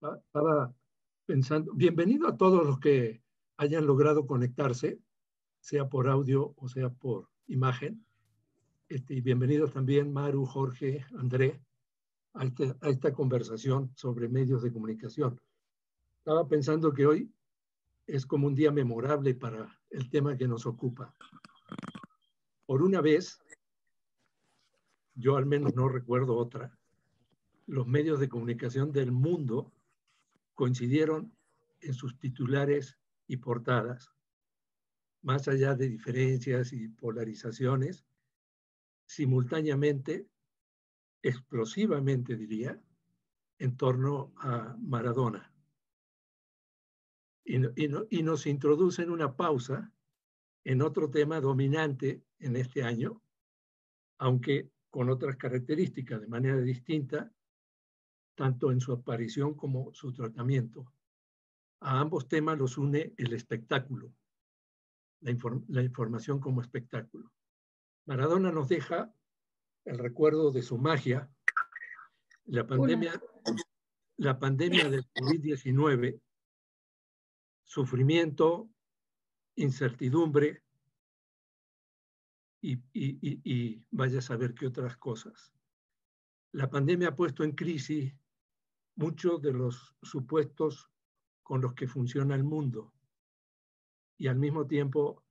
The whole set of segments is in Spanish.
Estaba pensando, bienvenido a todos los que hayan logrado conectarse, sea por audio o sea por imagen. Y bienvenidos también Maru, Jorge, André, a esta conversación sobre medios de comunicación. Estaba pensando que hoy es como un día memorable para el tema que nos ocupa. Por una vez, yo al menos no recuerdo otra, los medios de comunicación del mundo coincidieron en sus titulares y portadas, más allá de diferencias y polarizaciones, simultáneamente, explosivamente diría, en torno a Maradona. Y nos introducen una pausa en otro tema dominante en este año, aunque con otras características, de manera distinta, tanto en su aparición como su tratamiento. A ambos temas los une el espectáculo, la información como espectáculo. Maradona nos deja el recuerdo de su magia. La pandemia, la pandemia del COVID-19, sufrimiento, incertidumbre y vaya a saber qué otras cosas. La pandemia ha puesto en crisis muchos de los supuestos con los que funciona el mundo y al mismo tiempo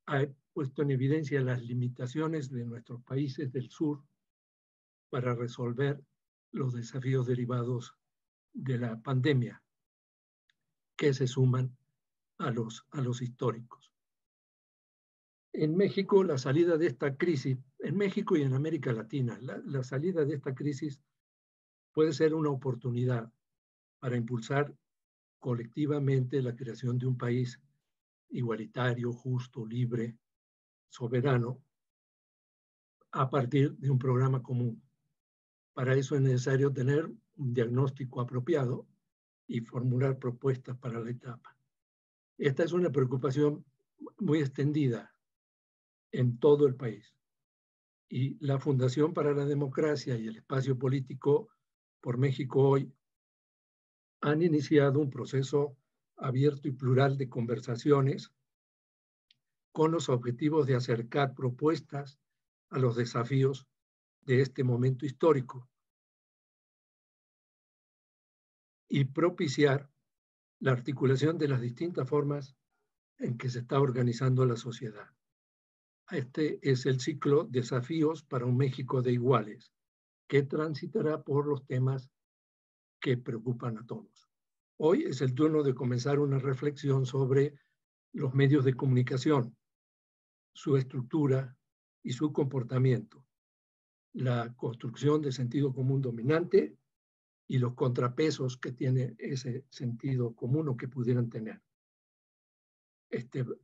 ha puesto en evidencia las limitaciones de nuestros países del sur para resolver los desafíos derivados de la pandemia, que se suman a los históricos. En México, la salida de esta crisis, en México y en América Latina, la salida de esta crisis puede ser una oportunidad para impulsar colectivamente la creación de un país igualitario, justo, libre, soberano, a partir de un programa común. Para eso es necesario tener un diagnóstico apropiado y formular propuestas para la etapa. Esta es una preocupación muy extendida en todo el país. Y la Fundación para la Democracia y el Espacio Político por México Hoy han iniciado un proceso abierto y plural de conversaciones con los objetivos de acercar propuestas a los desafíos de este momento histórico y propiciar la articulación de las distintas formas en que se está organizando la sociedad. Este es el ciclo Desafíos para un México de Iguales, que transitará por los temas que preocupan a todos. Hoy es el turno de comenzar una reflexión sobre los medios de comunicación, su estructura y su comportamiento, la construcción de sentido común dominante y los contrapesos que tiene ese sentido común o que pudieran tener.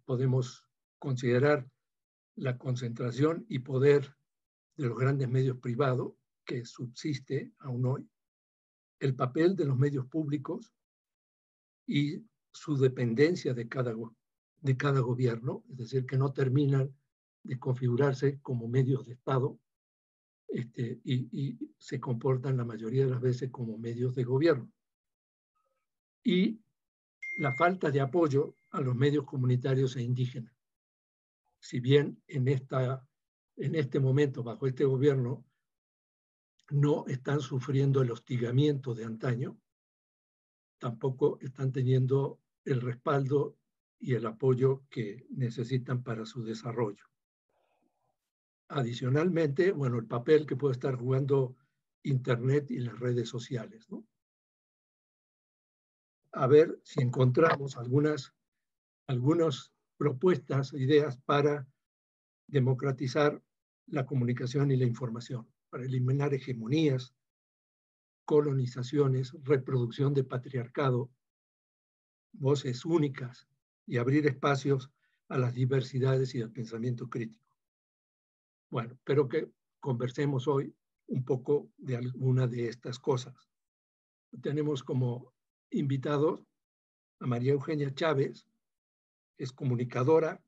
Podemos considerar la concentración y poder de los grandes medios privados que subsiste aún hoy, el papel de los medios públicos y su dependencia de cada gobierno, es decir, que no terminan de configurarse como medios de Estado y se comportan la mayoría de las veces como medios de gobierno. Y la falta de apoyo a los medios comunitarios e indígenas. Si bien en este momento, bajo este gobierno, no están sufriendo el hostigamiento de antaño, tampoco están teniendo el respaldo y el apoyo que necesitan para su desarrollo. Adicionalmente, bueno, el papel que puede estar jugando Internet y las redes sociales, ¿no? A ver si encontramos algunas propuestas, ideas para democratizar la comunicación y la información, para eliminar hegemonías, colonizaciones, reproducción de patriarcado, voces únicas y abrir espacios a las diversidades y al pensamiento crítico. Bueno, espero que conversemos hoy un poco de alguna de estas cosas. Tenemos como invitados a María Eugenia Chávez, es comunicadora,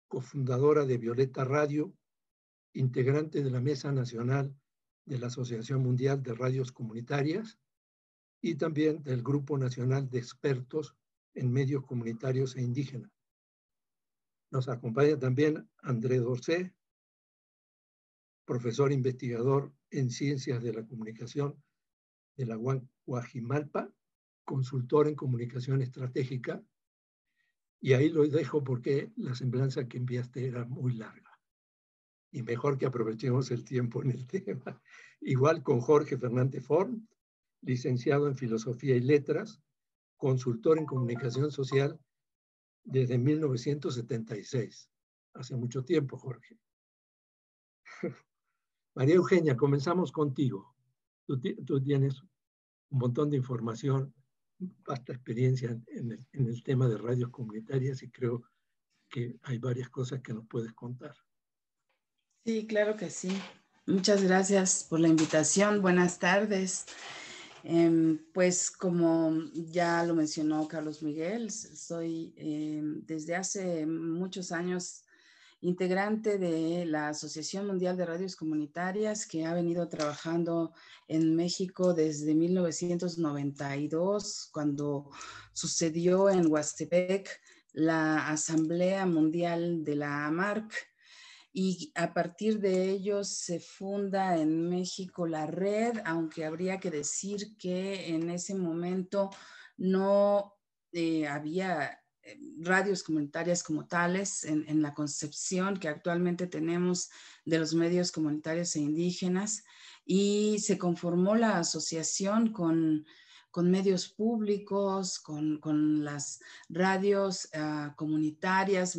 cofundadora de Violeta Radio, integrante de la Mesa Nacional de la Asociación Mundial de Radios Comunitarias y también del Grupo Nacional de Expertos en Medios Comunitarios e Indígenas. Nos acompaña también André Dorcé, profesor investigador en Ciencias de la Comunicación de la UAM Guajimalpa, consultor en comunicación estratégica, y ahí lo dejo porque la semblanza que enviaste era muy larga. Y mejor que aprovechemos el tiempo en el tema. Igual con Jorge Fernández Forn, licenciado en Filosofía y Letras, consultor en comunicación social desde 1976. Hace mucho tiempo, Jorge. María Eugenia, comenzamos contigo. Tú tienes un montón de información, vasta experiencia en el tema de radios comunitarias y creo que hay varias cosas que nos puedes contar. Sí, claro que sí. Muchas gracias por la invitación. Buenas tardes. Pues como ya lo mencionó Carlos Miguel, soy desde hace muchos años integrante de la Asociación Mundial de Radios Comunitarias, que ha venido trabajando en México desde 1992, cuando sucedió en Huastepec la Asamblea Mundial de la AMARC. Y a partir de ellos se funda en México la red, aunque habría que decir que en ese momento no había radios comunitarias como tales en la concepción que actualmente tenemos de los medios comunitarios e indígenas, y se conformó la asociación con medios públicos, con las radios comunitarias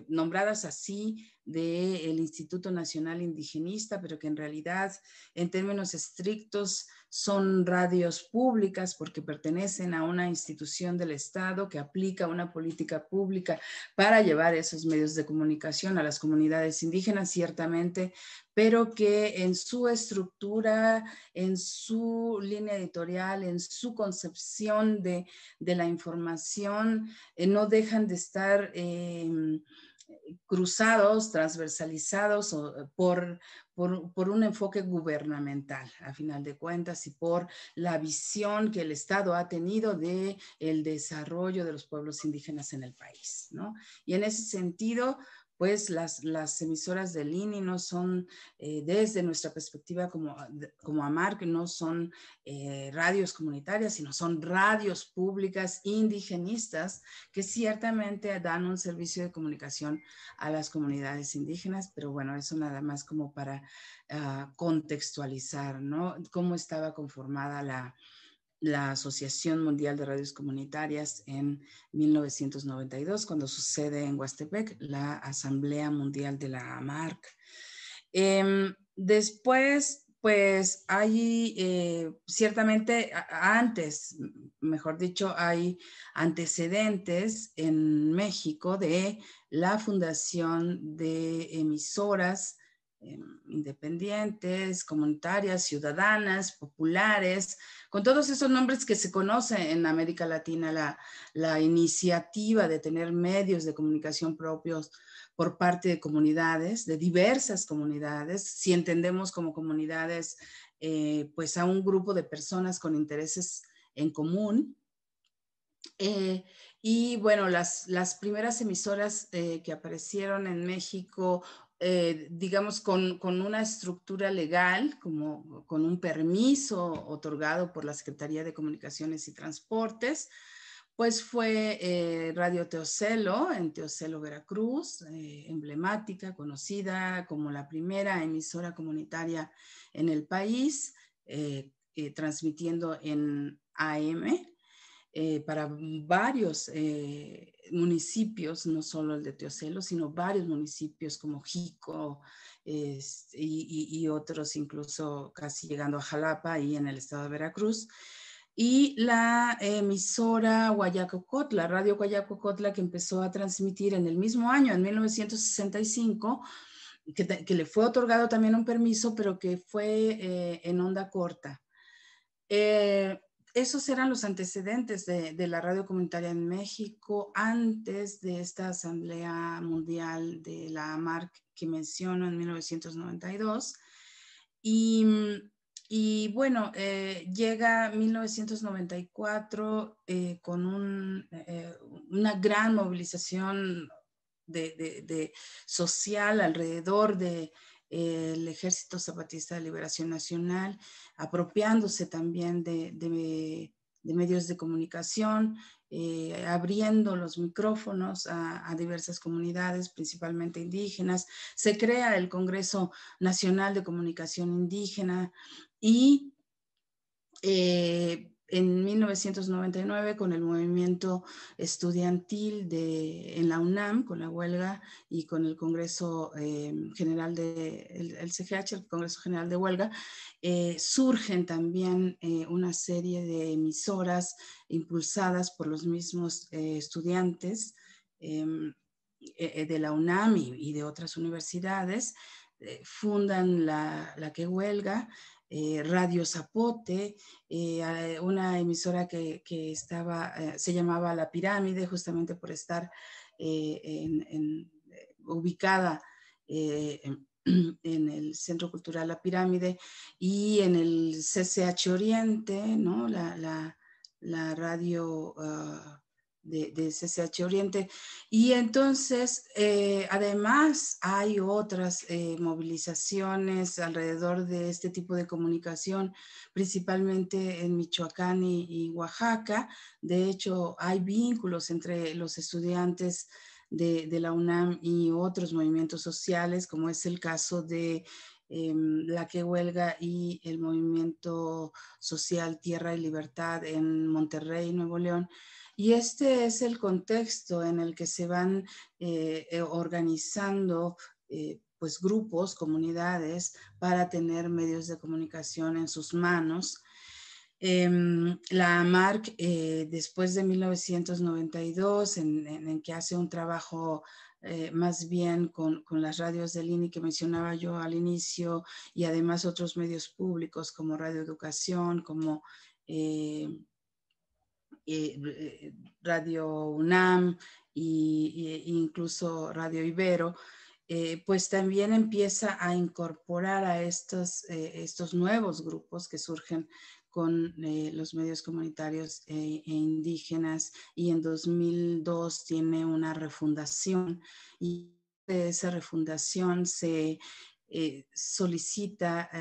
nombradas así del Instituto Nacional Indigenista, pero que en realidad en términos estrictos son radios públicas porque pertenecen a una institución del Estado que aplica una política pública para llevar esos medios de comunicación a las comunidades indígenas, ciertamente, pero que en su estructura, en su línea editorial, en su concepción de la información, no dejan de estar cruzados, transversalizados por un enfoque gubernamental, a final de cuentas, y por la visión que el Estado ha tenido de el desarrollo de los pueblos indígenas en el país, ¿no? Y en ese sentido, pues las emisoras del INI no son, desde nuestra perspectiva como AMARC, no son radios comunitarias, sino son radios públicas indigenistas que ciertamente dan un servicio de comunicación a las comunidades indígenas, pero bueno, eso nada más como para contextualizar, ¿no? Cómo estaba conformada la Asociación Mundial de Radios Comunitarias en 1992, cuando sucede en Huastepec la Asamblea Mundial de la AMARC. Después, pues hay ciertamente antes, mejor dicho, hay antecedentes en México de la fundación de emisoras independientes, comunitarias, ciudadanas, populares, con todos esos nombres que se conocen en América Latina, la iniciativa de tener medios de comunicación propios por parte de comunidades, de diversas comunidades, si entendemos como comunidades, pues a un grupo de personas con intereses en común. Y bueno, las primeras emisoras que aparecieron en México, digamos, con una estructura legal, como con un permiso otorgado por la Secretaría de Comunicaciones y Transportes, pues fue Radio Teocelo, en Teocelo, Veracruz, emblemática, conocida como la primera emisora comunitaria en el país, transmitiendo en AM. Para varios municipios, no solo el de Teocelo, sino varios municipios como Jico y otros, incluso casi llegando a Jalapa y en el estado de Veracruz. Y la emisora Guayacocotla, Radio Guayacocotla, que empezó a transmitir en el mismo año, en 1965, que le fue otorgado también un permiso, pero que fue en onda corta. Esos eran los antecedentes de la radio comunitaria en México antes de esta Asamblea Mundial de la AMARC que menciono en 1992. Y Y bueno, llega 1994 con una gran movilización social alrededor del Ejército Zapatista de Liberación Nacional, apropiándose también de medios de comunicación, abriendo los micrófonos a diversas comunidades, principalmente indígenas. Se crea el Congreso Nacional de Comunicación Indígena y en 1999 con el movimiento estudiantil en la UNAM, con la huelga y con el Congreso General el CGH, el Congreso General de Huelga, surgen también una serie de emisoras impulsadas por los mismos estudiantes de la UNAM y de otras universidades. Fundan la que huelga, Radio Zapote, una emisora que se llamaba La Pirámide, justamente por estar ubicada en el Centro Cultural La Pirámide, y en el CCH Oriente, ¿no? La radio de CCH Oriente. Y entonces, además, hay otras movilizaciones alrededor de este tipo de comunicación, principalmente en Michoacán y Oaxaca. De hecho, hay vínculos entre los estudiantes de la UNAM y otros movimientos sociales, como es el caso de la que huelga y el movimiento social Tierra y Libertad en Monterrey, Nuevo León. Y este es el contexto en el que se van organizando pues grupos, comunidades, para tener medios de comunicación en sus manos. La AMARC, después de 1992, en que hace un trabajo más bien con las radios del INI que mencionaba yo al inicio, y además otros medios públicos como Radio Educación, como Radio UNAM e incluso Radio Ibero, pues también empieza a incorporar a estos nuevos grupos que surgen con los medios comunitarios e indígenas, y en 2002 tiene una refundación, y de esa refundación se solicita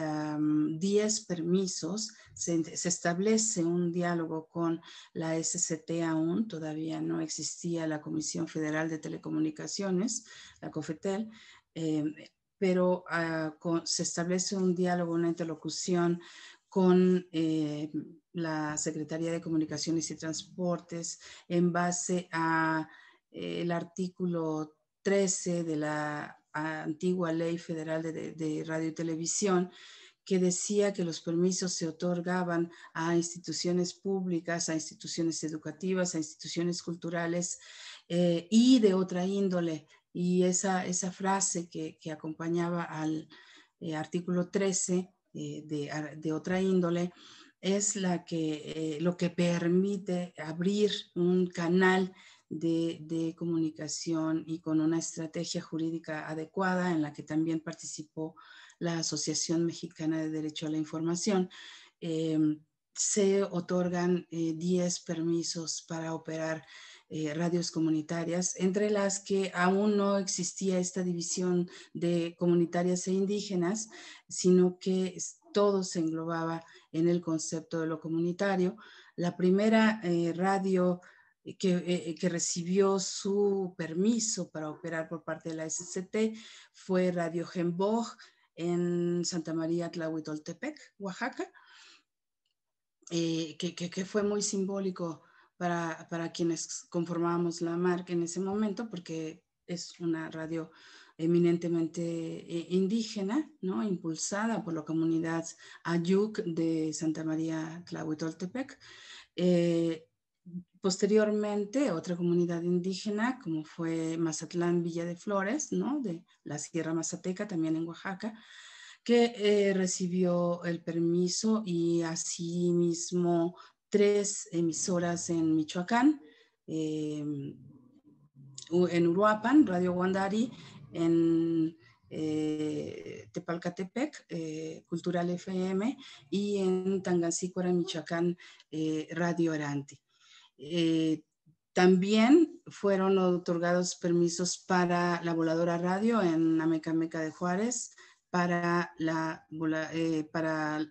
10 permisos, se establece un diálogo con la SCT. Aún todavía no existía la Comisión Federal de Telecomunicaciones, la COFETEL, pero se establece un diálogo, una interlocución con la Secretaría de Comunicaciones y Transportes en base a el artículo 13 de la antigua Ley Federal de Radio y Televisión, que decía que los permisos se otorgaban a instituciones públicas, a instituciones educativas, a instituciones culturales y de otra índole. Y esa frase que acompañaba al artículo 13 de otra índole es lo que permite abrir un canal de comunicación, y con una estrategia jurídica adecuada, en la que también participó la Asociación Mexicana de Derecho a la Información. Se otorgan 10 permisos para operar radios comunitarias, entre las que aún no existía esta división de comunitarias e indígenas, sino que todo se englobaba en el concepto de lo comunitario. La primera radio que recibió su permiso para operar por parte de la SCT fue Radio Jemboj en Santa María Tlahuitoltepec, Oaxaca, que fue muy simbólico para quienes conformábamos la AMARC en ese momento, porque es una radio eminentemente indígena, ¿no? Impulsada por la comunidad Ayuk de Santa María Tlahuitoltepec. Posteriormente, otra comunidad indígena, como fue Mazatlán Villa de Flores, ¿no? De la Sierra Mazateca, también en Oaxaca, que recibió el permiso, y asimismo 3 emisoras en Michoacán, en Uruapan, Radio Guandari, en Tepalcatepec, Cultural FM, y en Tangancícuaro, Michoacán, Radio Aranti. También fueron otorgados permisos para la Voladora Radio en Amecameca de Juárez, para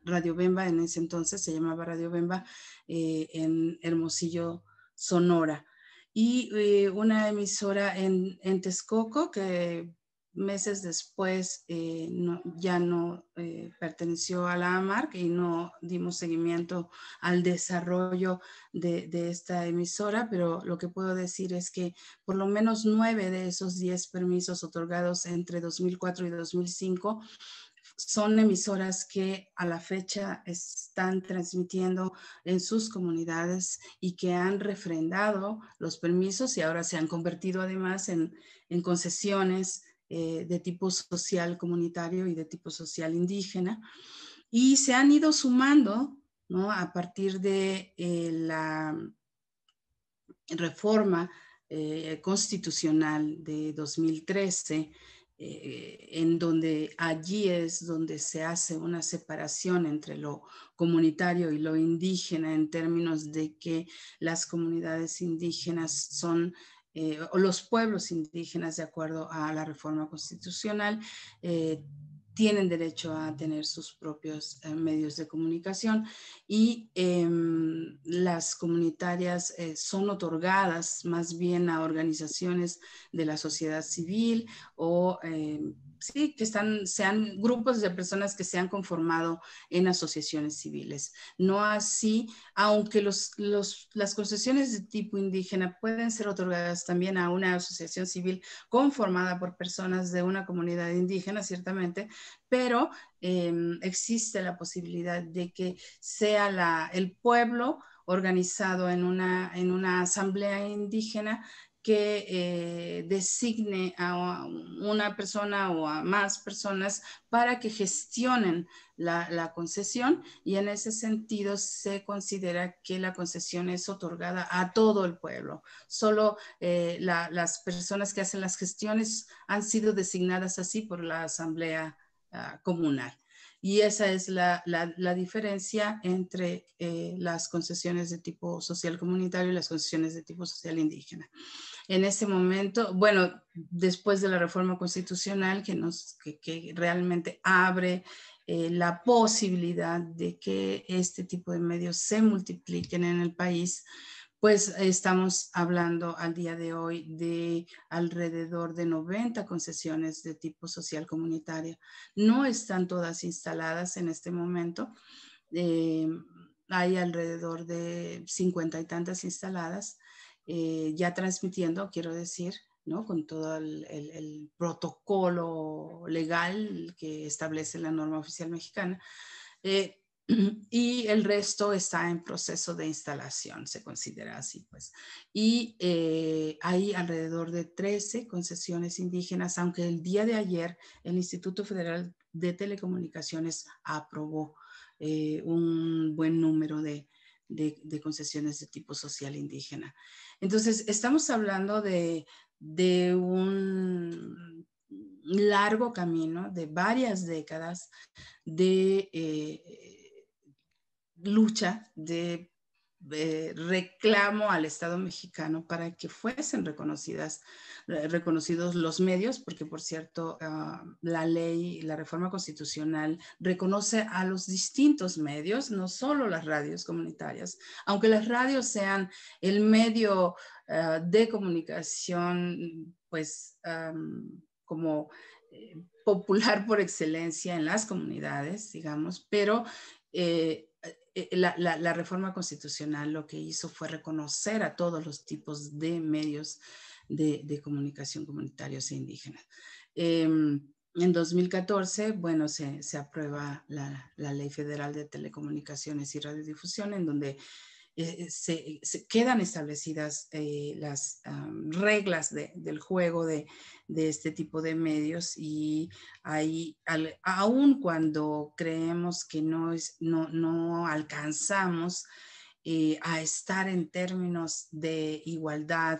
Radio Bemba, en ese entonces se llamaba Radio Bemba, en Hermosillo, Sonora. Y una emisora en Texcoco, que meses después ya no perteneció a la AMARC, y no dimos seguimiento al desarrollo de esta emisora, pero lo que puedo decir es que por lo menos 9 de esos 10 permisos otorgados entre 2004 y 2005 son emisoras que a la fecha están transmitiendo en sus comunidades y que han refrendado los permisos y ahora se han convertido además en concesiones de tipo social comunitario y de tipo social indígena, y se han ido sumando, ¿no?, a partir de la reforma constitucional de 2013, en donde allí es donde se hace una separación entre lo comunitario y lo indígena, en términos de que las comunidades indígenas son o los pueblos indígenas, de acuerdo a la reforma constitucional, tienen derecho a tener sus propios medios de comunicación, y las comunitarias son otorgadas más bien a organizaciones de la sociedad civil o sí, que sean grupos de personas que se han conformado en asociaciones civiles. No así, aunque las concesiones de tipo indígena pueden ser otorgadas también a una asociación civil conformada por personas de una comunidad indígena, ciertamente, pero existe la posibilidad de que sea el pueblo organizado en una asamblea indígena que designe a una persona o a más personas para que gestionen la concesión, y en ese sentido se considera que la concesión es otorgada a todo el pueblo. Solo las personas que hacen las gestiones han sido designadas así por la asamblea comunal. Y esa es la diferencia entre las concesiones de tipo social comunitario y las concesiones de tipo social indígena. En ese momento, bueno, después de la reforma constitucional que realmente abre la posibilidad de que este tipo de medios se multipliquen en el país, pues estamos hablando al día de hoy de alrededor de 90 concesiones de tipo social comunitario. No están todas instaladas en este momento. Hay alrededor de 50 y tantas instaladas, ya transmitiendo, quiero decir, ¿no?, con todo el protocolo legal que establece la norma oficial mexicana. Y el resto está en proceso de instalación, se considera así, pues. Y hay alrededor de 13 concesiones indígenas, aunque el día de ayer el Instituto Federal de Telecomunicaciones aprobó un buen número de concesiones de tipo social indígena. Entonces, estamos hablando de un largo camino, de varias décadas de lucha, de reclamo al Estado mexicano para que fuesen reconocidos los medios, porque por cierto la ley, la reforma constitucional reconoce a los distintos medios, no solo las radios comunitarias, aunque las radios sean el medio de comunicación, pues como popular por excelencia en las comunidades, digamos, pero la reforma constitucional lo que hizo fue reconocer a todos los tipos de medios de comunicación comunitarios e indígenas. En 2014, bueno, se aprueba la Ley Federal de Telecomunicaciones y Radiodifusión, en donde se quedan establecidas las reglas del juego de este tipo de medios, y ahí, aun cuando creemos que no alcanzamos a estar en términos de igualdad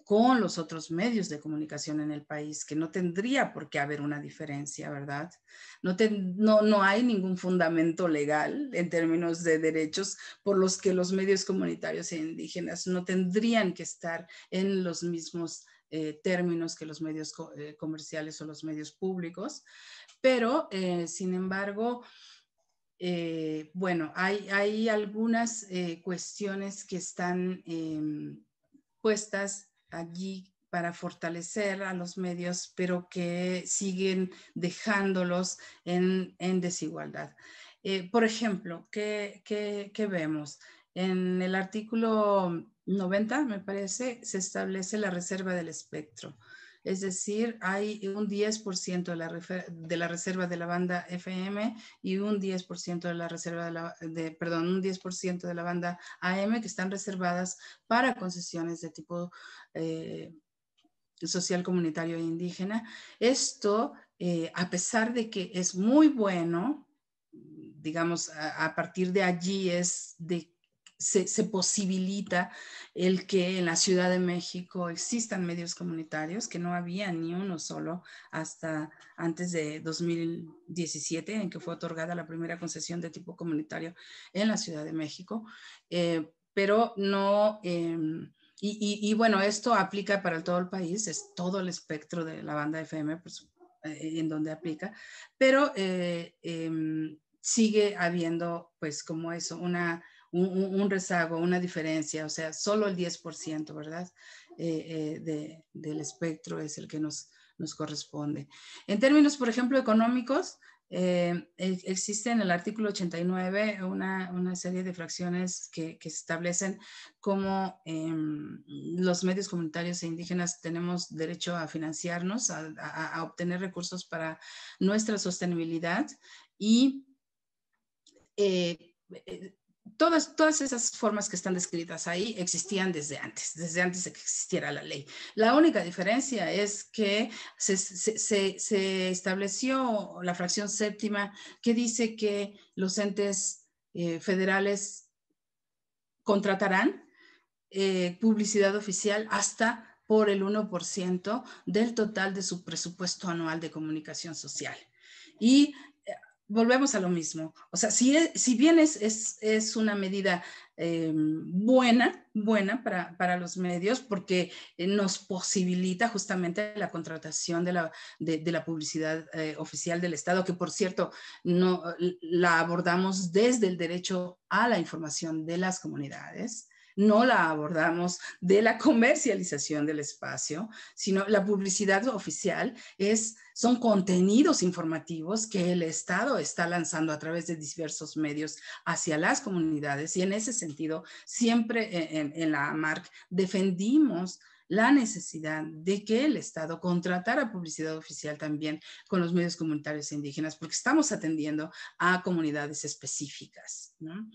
con los otros medios de comunicación en el país, que no tendría por qué haber una diferencia, ¿verdad? No hay ningún fundamento legal en términos de derechos por los que los medios comunitarios e indígenas no tendrían que estar en los mismos términos que los medios comerciales o los medios públicos, pero sin embargo, bueno, hay algunas cuestiones que están puestas allí para fortalecer a los medios, pero que siguen dejándolos en desigualdad. Por ejemplo, ¿qué vemos? En el artículo 90, me parece, se establece la reserva del espectro. Es decir, hay un 10% de la reserva de la banda FM y un 10% de la reserva un 10% de la banda AM que están reservadas para concesiones de tipo social, comunitario e indígena. Esto, a pesar de que es muy bueno, digamos, a partir de allí se posibilita el que en la Ciudad de México existan medios comunitarios, que no había ni uno solo hasta antes de 2017, en que fue otorgada la primera concesión de tipo comunitario en la Ciudad de México, pero no... Y bueno, esto aplica para todo el país, es todo el espectro de la banda FM, pues, en donde aplica, pero sigue habiendo, pues, como eso, un rezago, una diferencia, o sea, solo el 10%, ¿verdad? Del espectro es el que nos corresponde. En términos, por ejemplo, económicos, existe en el artículo 89 una serie de fracciones que establecen cómo los medios comunitarios e indígenas tenemos derecho a financiarnos, a obtener recursos para nuestra sostenibilidad y todas esas formas que están descritas ahí existían desde antes de que existiera la ley. La única diferencia es que se estableció la fracción séptima que dice que los entes federales contratarán publicidad oficial hasta por el 1% del total de su presupuesto anual de comunicación social. Y volvemos a lo mismo. O sea, si bien es una medida buena para los medios, porque nos posibilita justamente la contratación de la publicidad oficial del Estado, que por cierto, no la abordamos desde el derecho a la información de las comunidades. No la abordamos de la comercialización del espacio, sino la publicidad oficial son contenidos informativos que el Estado está lanzando a través de diversos medios hacia las comunidades, y en ese sentido siempre en la AMARC defendimos la necesidad de que el Estado contratara publicidad oficial también con los medios comunitarios e indígenas, porque estamos atendiendo a comunidades específicas, ¿no?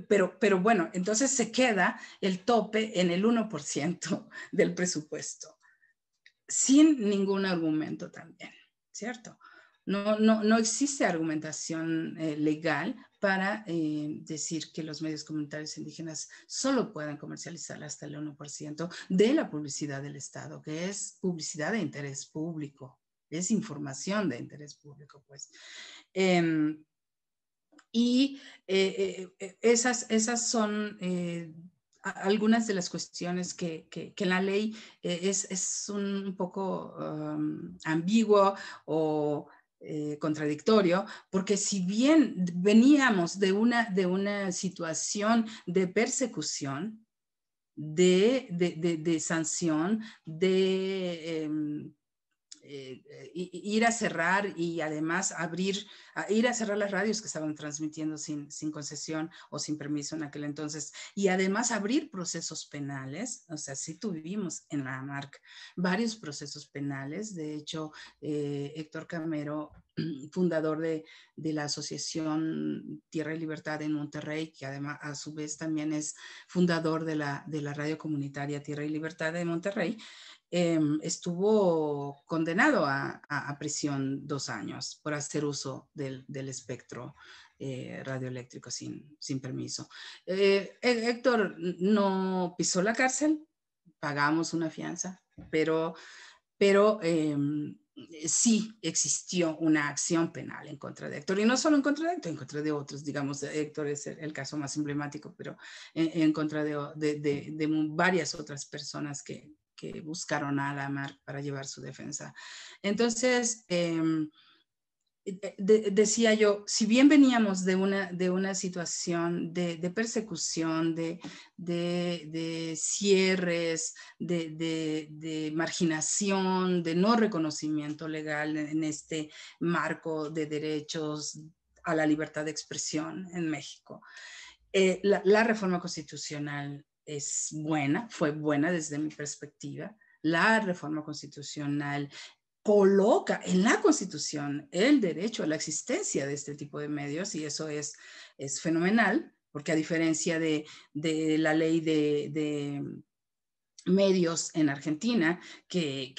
Pero bueno, entonces se queda el tope en el 1% del presupuesto, sin ningún argumento también, ¿cierto? No existe argumentación legal para decir que los medios comunitarios indígenas solo puedan comercializar hasta el 1% de la publicidad del Estado, que es publicidad de interés público, es información de interés público, pues. Y esas son algunas de las cuestiones que la ley es un poco ambiguo o contradictorio, porque si bien veníamos de una situación de persecución, de sanción, de ir a cerrar y además ir a cerrar las radios que estaban transmitiendo sin concesión o sin permiso en aquel entonces, y además abrir procesos penales. O sea, sí tuvimos en la AMARC varios procesos penales. De hecho, Héctor Camero, fundador de la Asociación Tierra y Libertad en Monterrey, que además a su vez también es fundador de la radio comunitaria Tierra y Libertad de Monterrey, estuvo condenado a prisión 2 años por hacer uso del espectro radioeléctrico sin permiso. Héctor no pisó la cárcel, pagamos una fianza, pero sí existió una acción penal en contra de Héctor, y no solo en contra de Héctor, en contra de otros, digamos, Héctor es el caso más emblemático, pero en contra de varias otras personas que buscaron a la AMARC para llevar su defensa. Entonces, decía yo, si bien veníamos de una situación de persecución, de cierres, de marginación, de no reconocimiento legal en este marco de derechos a la libertad de expresión en México, la reforma constitucional es buena, fue buena desde mi perspectiva. La reforma constitucional coloca en la Constitución el derecho a la existencia de este tipo de medios, y eso es fenomenal, porque a diferencia de la ley de medios en Argentina, que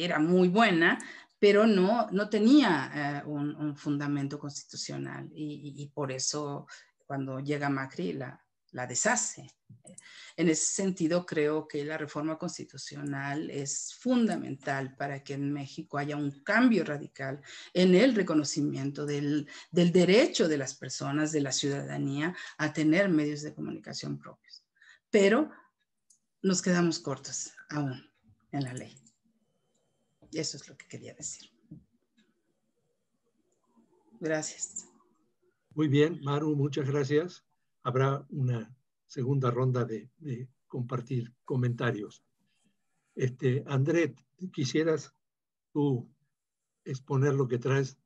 era muy buena, pero no tenía un fundamento constitucional, y por eso cuando llega Macri la deshace. En ese sentido, creo que la reforma constitucional es fundamental para que en México haya un cambio radical en el reconocimiento del derecho de las personas, de la ciudadanía, a tener medios de comunicación propios. Pero nos quedamos cortos aún en la ley. Y eso es lo que quería decir. Gracias. Muy bien, Maru, muchas gracias. Habrá una segunda ronda de compartir comentarios. André, ¿quisieras tú exponer lo que traes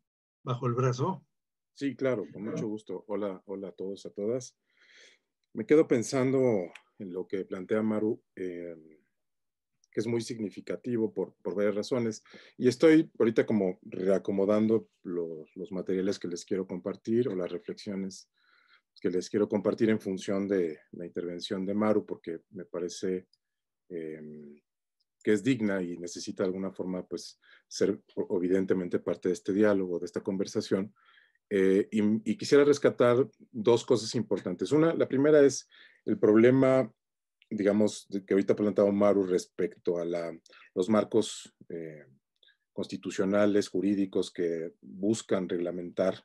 bajo el brazo? Sí, claro, con mucho gusto. Hola, hola a todos, a todas. Me quedo pensando en lo que plantea Maru, que es muy significativo por varias razones. Y estoy ahorita como reacomodando los materiales que les quiero compartir o las reflexiones que les quiero compartir en función de la intervención de Maru, porque me parece que es digna y necesita de alguna forma pues ser evidentemente parte de este diálogo, de esta conversación. Y quisiera rescatar dos cosas importantes. La primera es el problema, digamos, que ahorita ha planteado Maru respecto a los marcos constitucionales, jurídicos que buscan reglamentar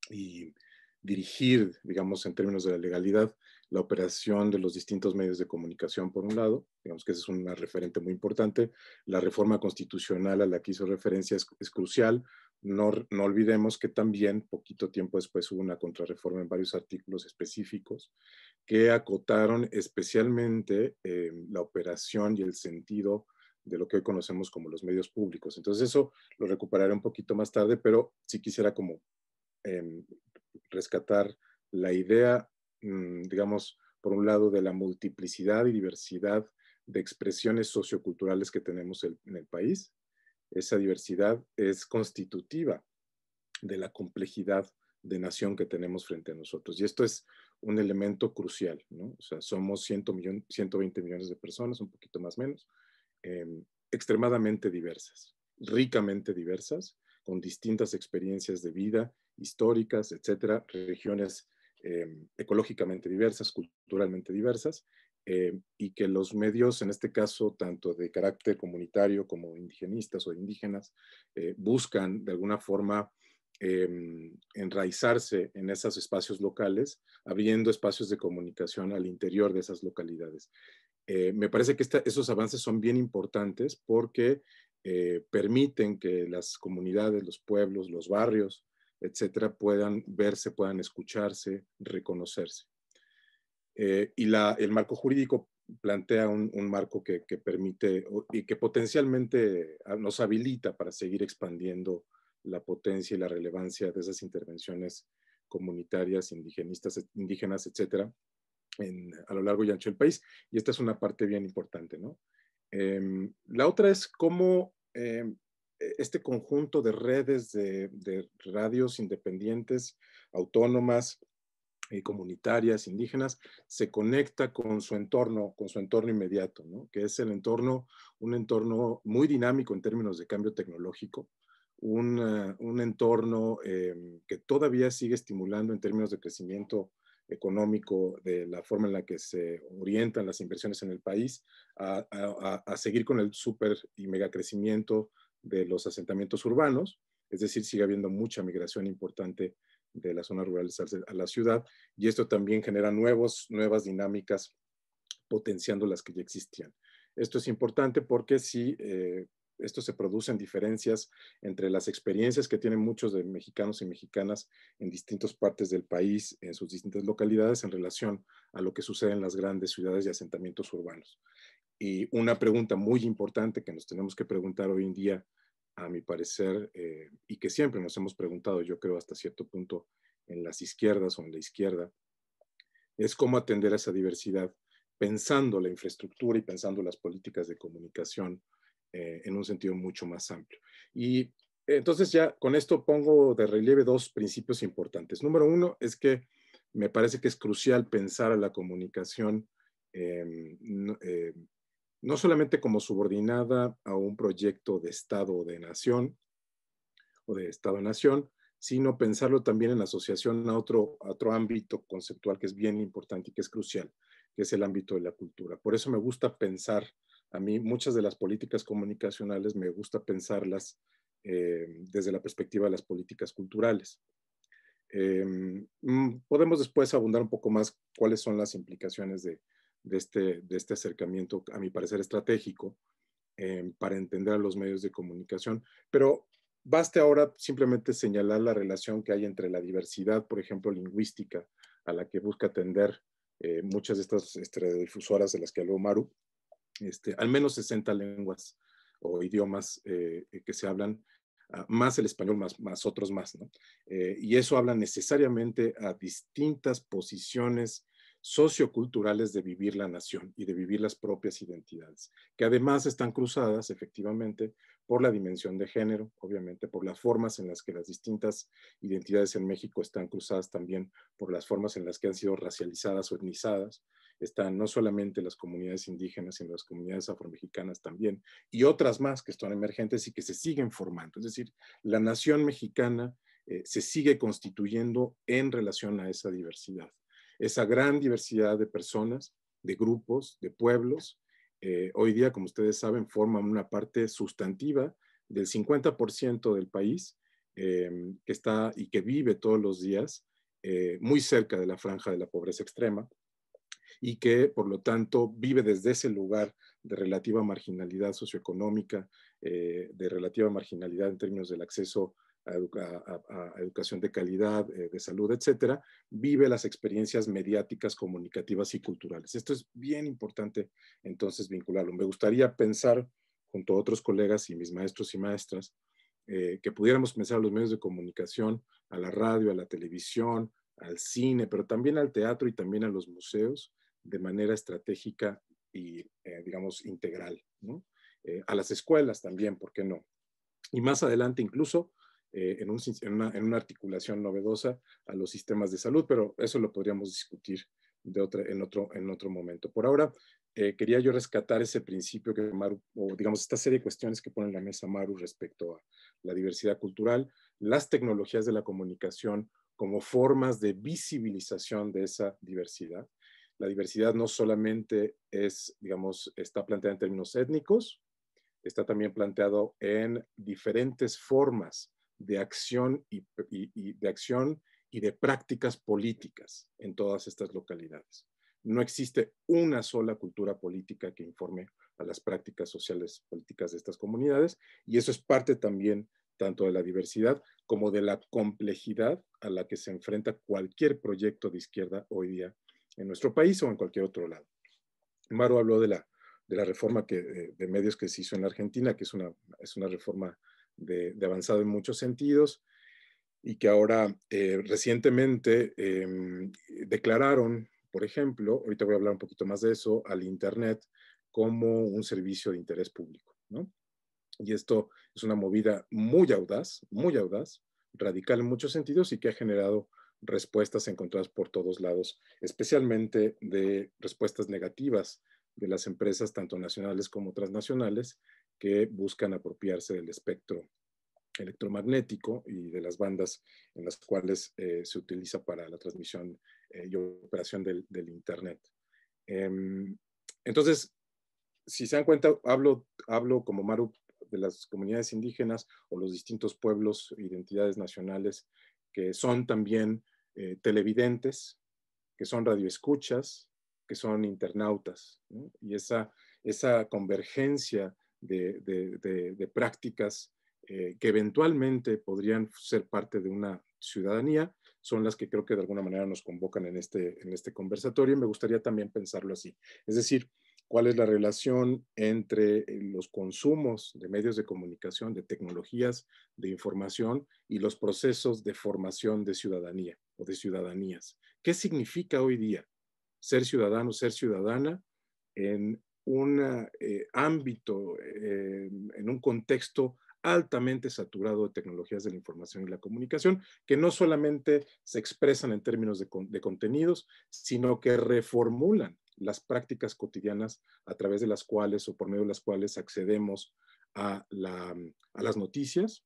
y dirigir, digamos, en términos de la legalidad, la operación de los distintos medios de comunicación, por un lado. Digamos que ese es una referente muy importante. La reforma constitucional a la que hizo referencia es crucial. No olvidemos que también, poquito tiempo después, hubo una contrarreforma en varios artículos específicos que acotaron especialmente la operación y el sentido de lo que hoy conocemos como los medios públicos. Entonces eso lo recuperaré un poquito más tarde, pero sí quisiera como rescatar la idea, digamos, por un lado, de la multiplicidad y diversidad de expresiones socioculturales que tenemos en el país. Esa diversidad es constitutiva de la complejidad de nación que tenemos frente a nosotros. Y esto es un elemento crucial, ¿no? O sea, somos 120 millones de personas, un poquito más o menos, extremadamente diversas, ricamente diversas, con distintas experiencias de vida, históricas, etcétera, regiones ecológicamente diversas, culturalmente diversas, y que los medios, en este caso, tanto de carácter comunitario como indigenistas o indígenas, buscan de alguna forma enraizarse en esos espacios locales, abriendo espacios de comunicación al interior de esas localidades. Me parece que esos avances son bien importantes porque permiten que las comunidades, los pueblos, los barrios, etcétera, puedan verse, puedan escucharse, reconocerse. Y el marco jurídico plantea un marco que permite y que potencialmente nos habilita para seguir expandiendo la potencia y la relevancia de esas intervenciones comunitarias, indígenas, etcétera, a lo largo y ancho del país. Y esta es una parte bien importante, ¿no? La otra es cómo este conjunto de redes de radios independientes, autónomas, comunitarias, indígenas, se conecta con su entorno inmediato, ¿no? Que es un entorno muy dinámico en términos de cambio tecnológico, un entorno que todavía sigue estimulando en términos de crecimiento económico, de la forma en la que se orientan las inversiones en el país, a seguir con el súper y mega crecimiento de los asentamientos urbanos, es decir, sigue habiendo mucha migración importante de las zonas rurales a la ciudad, y esto también genera nuevas dinámicas potenciando las que ya existían. Esto es importante porque si esto se producen diferencias entre las experiencias que tienen muchos de mexicanos y mexicanas en distintas partes del país, en sus distintas localidades, en relación a lo que sucede en las grandes ciudades y asentamientos urbanos. Y una pregunta muy importante que nos tenemos que preguntar hoy en día, a mi parecer, y que siempre nos hemos preguntado, yo creo hasta cierto punto, en las izquierdas o en la izquierda, es cómo atender a esa diversidad, pensando la infraestructura y pensando las políticas de comunicación en un sentido mucho más amplio. Y entonces ya con esto pongo de relieve dos principios importantes. Número uno es que me parece que es crucial pensar a la comunicación no solamente como subordinada a un proyecto de Estado o de nación, o de Estado-nación, sino pensarlo también en asociación a otro ámbito conceptual que es bien importante y que es crucial, que es el ámbito de la cultura. Por eso me gusta pensar, a mí muchas de las políticas comunicacionales me gusta pensarlas desde la perspectiva de las políticas culturales. Podemos después abundar un poco más cuáles son las implicaciones de este acercamiento, a mi parecer estratégico, para entender a los medios de comunicación, pero baste ahora simplemente señalar la relación que hay entre la diversidad, por ejemplo, lingüística, a la que busca atender muchas de estas radiodifusoras de las que habló Maru, al menos 60 lenguas o idiomas que se hablan, más el español, más otros más, ¿no? Y eso habla necesariamente a distintas posiciones socioculturales de vivir la nación y de vivir las propias identidades, que además están cruzadas efectivamente por la dimensión de género, obviamente por las formas en las que las distintas identidades en México están cruzadas también por las formas en las que han sido racializadas o etnizadas. Están no solamente las comunidades indígenas, sino las comunidades afromexicanas también, y otras más que están emergentes y que se siguen formando. Es decir, la nación mexicana se sigue constituyendo en relación a esa diversidad. Esa gran diversidad de personas, de grupos, de pueblos, hoy día, como ustedes saben, forman una parte sustantiva del 50% del país que está y que vive todos los días muy cerca de la franja de la pobreza extrema, y que, por lo tanto, vive desde ese lugar de relativa marginalidad socioeconómica, de relativa marginalidad en términos del acceso a educación de calidad, de salud, etcétera, vive las experiencias mediáticas, comunicativas y culturales. Esto es bien importante, entonces, vincularlo. Me gustaría pensar, junto a otros colegas y mis maestros y maestras, que pudiéramos pensar a los medios de comunicación, a la radio, a la televisión, al cine, pero también al teatro y también a los museos, de manera estratégica y, digamos, integral, ¿no? A las escuelas también, ¿por qué no? Y más adelante incluso en una articulación novedosa a los sistemas de salud, pero eso lo podríamos discutir en otro momento. Por ahora, quería yo rescatar ese principio que Maru, o digamos, esta serie de cuestiones que pone en la mesa Maru respecto a la diversidad cultural, las tecnologías de la comunicación como formas de visibilización de esa diversidad. La diversidad no solamente es, digamos, está planteada en términos étnicos, está también planteado en diferentes formas de acción y de prácticas políticas en todas estas localidades. No existe una sola cultura política que informe a las prácticas sociales políticas de estas comunidades, y eso es parte también tanto de la diversidad como de la complejidad a la que se enfrenta cualquier proyecto de izquierda hoy día en nuestro país o en cualquier otro lado. Maru habló de la reforma de medios que se hizo en Argentina, que es una reforma de avanzado en muchos sentidos, y que ahora recientemente declararon, por ejemplo, ahorita voy a hablar un poquito más de eso, al Internet como un servicio de interés público, ¿no? Y esto es una movida muy audaz, radical en muchos sentidos, y que ha generado respuestas encontradas por todos lados, especialmente de respuestas negativas de las empresas, tanto nacionales como transnacionales, que buscan apropiarse del espectro electromagnético y de las bandas en las cuales se utiliza para la transmisión y operación del Internet. Entonces, si se dan cuenta, hablo como Maru de las comunidades indígenas o los distintos pueblos, identidades nacionales, que son también televidentes, que son radioescuchas, que son internautas, ¿no? Y esa convergencia de prácticas que eventualmente podrían ser parte de una ciudadanía, son las que creo que de alguna manera nos convocan en este conversatorio. Y me gustaría también pensarlo así. Es decir, cuál es la relación entre los consumos de medios de comunicación, de tecnologías, de información y los procesos de formación de ciudadanía o de ciudadanías. ¿Qué significa hoy día ser ciudadano, ser ciudadana en un ámbito, en un contexto altamente saturado de tecnologías de la información y la comunicación, que no solamente se expresan en términos de contenidos, sino que reformulan las prácticas cotidianas a través de las cuales o por medio de las cuales accedemos a las noticias,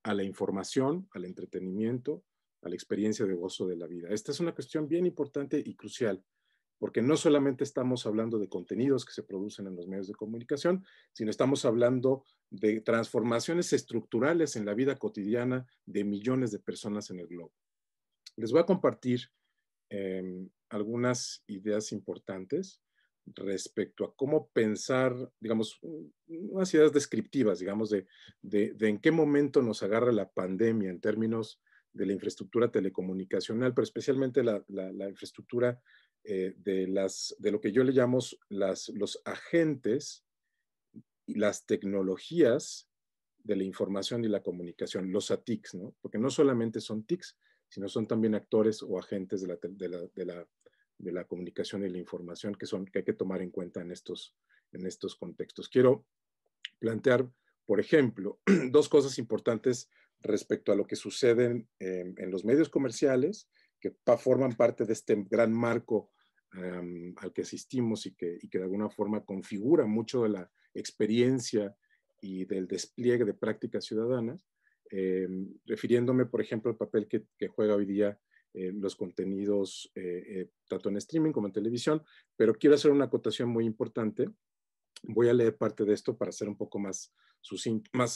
a la información, al entretenimiento, a la experiencia de gozo de la vida. Esta es una cuestión bien importante y crucial, porque no solamente estamos hablando de contenidos que se producen en los medios de comunicación, sino estamos hablando de transformaciones estructurales en la vida cotidiana de millones de personas en el globo. Les voy a compartir algunas ideas importantes respecto a cómo pensar, digamos, unas ideas descriptivas, digamos, de en qué momento nos agarra la pandemia en términos de la infraestructura telecomunicacional, pero especialmente la infraestructura de lo que yo le llamo los agentes y las tecnologías de la información y la comunicación, los ATICs, ¿no? Porque no solamente son TICs, sino son también actores o agentes de la comunicación y la información que hay que tomar en cuenta en estos contextos. Quiero plantear, por ejemplo, dos cosas importantes respecto a lo que sucede en los medios comerciales, que forman parte de este gran marco al que asistimos y que de alguna forma configura mucho de la experiencia y del despliegue de prácticas ciudadanas, refiriéndome, por ejemplo, al papel que juega hoy día los contenidos, tanto en streaming como en televisión, pero quiero hacer una acotación muy importante. Voy a leer parte de esto para ser un poco más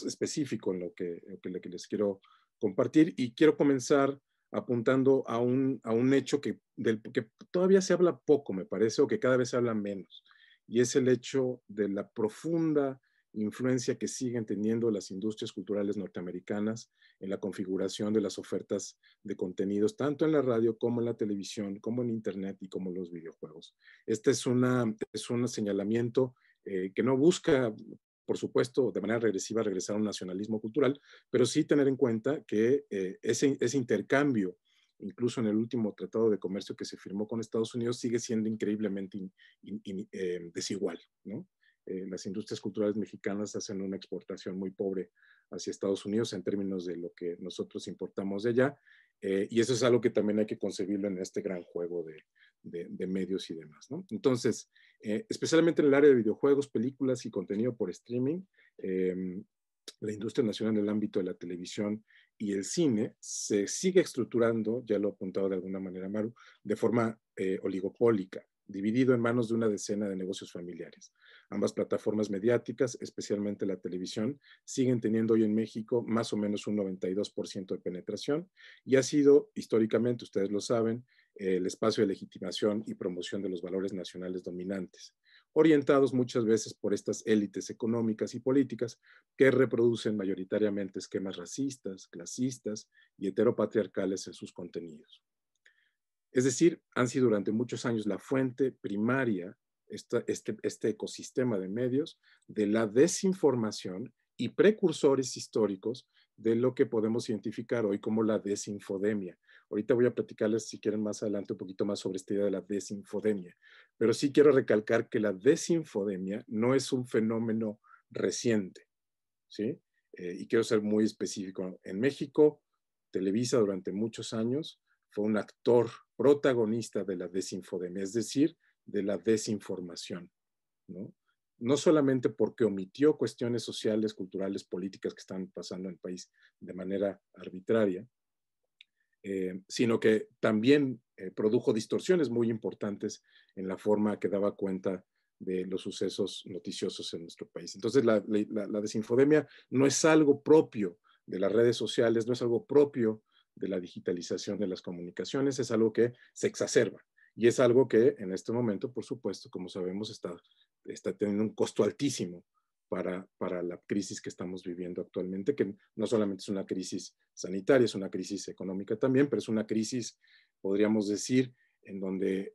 específico en lo que les quiero compartir, y quiero comenzar apuntando a un hecho del que todavía se habla poco, me parece, o que cada vez se habla menos, y es el hecho de la profunda influencia que siguen teniendo las industrias culturales norteamericanas en la configuración de las ofertas de contenidos, tanto en la radio como en la televisión, como en Internet y como en los videojuegos. Este es un señalamiento que no busca, por supuesto, de manera regresiva regresar a un nacionalismo cultural, pero sí tener en cuenta que ese intercambio, incluso en el último tratado de comercio que se firmó con Estados Unidos, sigue siendo increíblemente desigual, ¿no? Las industrias culturales mexicanas hacen una exportación muy pobre hacia Estados Unidos en términos de lo que nosotros importamos de allá, y eso es algo que también hay que concebirlo en este gran juego de medios y demás, ¿no? Entonces, especialmente en el área de videojuegos, películas y contenido por streaming, la industria nacional en el ámbito de la televisión y el cine se sigue estructurando, ya lo he apuntado de alguna manera Maru, de forma oligopólica, dividido en manos de una decena de negocios familiares. Ambas plataformas mediáticas, especialmente la televisión, siguen teniendo hoy en México más o menos un 92% de penetración, y ha sido históricamente, ustedes lo saben, el espacio de legitimación y promoción de los valores nacionales dominantes, orientados muchas veces por estas élites económicas y políticas que reproducen mayoritariamente esquemas racistas, clasistas y heteropatriarcales en sus contenidos. Es decir, han sido durante muchos años la fuente primaria, este ecosistema de medios, de la desinformación y precursores históricos de lo que podemos identificar hoy como la desinfodemia. Ahorita voy a platicarles, si quieren, más adelante un poquito más sobre esta idea de la desinfodemia, pero sí quiero recalcar que la desinfodemia no es un fenómeno reciente, ¿sí? Y quiero ser muy específico. En México, Televisa durante muchos años fue un actor protagonista de la desinfodemia, es decir, de la desinformación, ¿no? No solamente porque omitió cuestiones sociales, culturales, políticas que están pasando en el país de manera arbitraria, sino que también produjo distorsiones muy importantes en la forma que daba cuenta de los sucesos noticiosos en nuestro país. Entonces, la desinfodemia no es algo propio de las redes sociales, no es algo propio de la digitalización de las comunicaciones, es algo que se exacerba. Y es algo que en este momento, por supuesto, como sabemos, está teniendo un costo altísimo para la crisis que estamos viviendo actualmente, que no solamente es una crisis sanitaria, es una crisis económica también, pero es una crisis, podríamos decir, en donde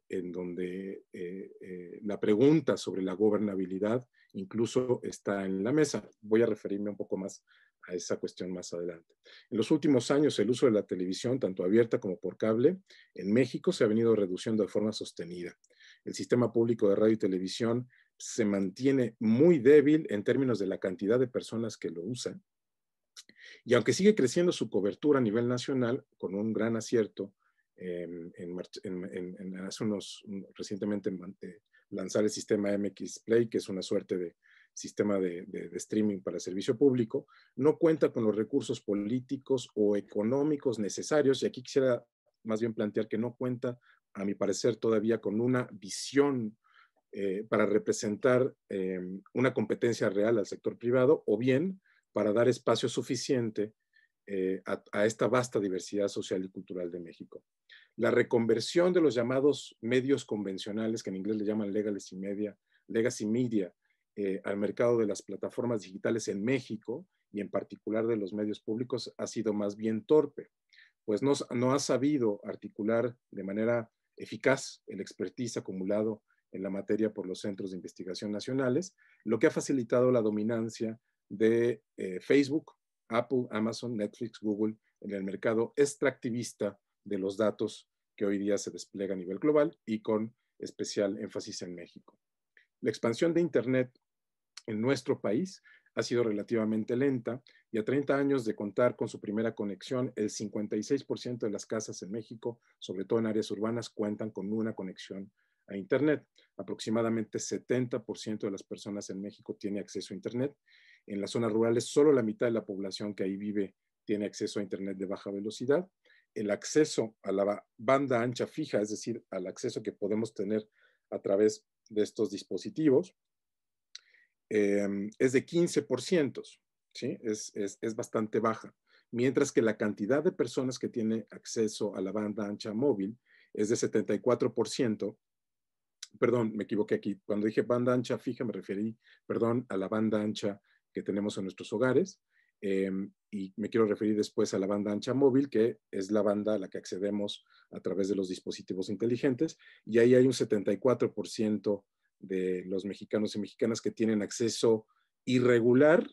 la pregunta sobre la gobernabilidad incluso está en la mesa. Voy a referirme un poco más a esa cuestión más adelante. En los últimos años, el uso de la televisión, tanto abierta como por cable, en México se ha venido reduciendo de forma sostenida. El sistema público de radio y televisión se mantiene muy débil en términos de la cantidad de personas que lo usan. Y aunque sigue creciendo su cobertura a nivel nacional, con un gran acierto, hace recientemente lanzar el sistema MX Play, que es una suerte de sistema de streaming para el servicio público, no cuenta con los recursos políticos o económicos necesarios, y aquí quisiera más bien plantear que no cuenta, a mi parecer, todavía con una visión para representar una competencia real al sector privado, o bien para dar espacio suficiente a esta vasta diversidad social y cultural de México. La reconversión de los llamados medios convencionales, que en inglés le llaman legacy media, al mercado de las plataformas digitales en México, y en particular de los medios públicos, ha sido más bien torpe, pues no ha sabido articular de manera eficaz el expertise acumulado en la materia por los centros de investigación nacionales, lo que ha facilitado la dominancia de Facebook, Apple, Amazon, Netflix, Google en el mercado extractivista de los datos que hoy día se despliega a nivel global y con especial énfasis en México. La expansión de Internet en nuestro país ha sido relativamente lenta, y a 30 años de contar con su primera conexión, el 56% de las casas en México, sobre todo en áreas urbanas, cuentan con una conexión a Internet. Aproximadamente 70% de las personas en México tiene acceso a Internet. En las zonas rurales, solo la mitad de la población que ahí vive tiene acceso a Internet de baja velocidad. El acceso a la banda ancha fija, es decir, al acceso que podemos tener a través de estos dispositivos, es de 15%, ¿sí? Es bastante baja, mientras que la cantidad de personas que tiene acceso a la banda ancha móvil es de 74%. Perdón, me equivoqué aquí. Cuando dije banda ancha fija me referí, perdón, a la banda ancha que tenemos en nuestros hogares, y me quiero referir después a la banda ancha móvil, que es la banda a la que accedemos a través de los dispositivos inteligentes, y ahí hay un 74% de los mexicanos y mexicanas que tienen acceso irregular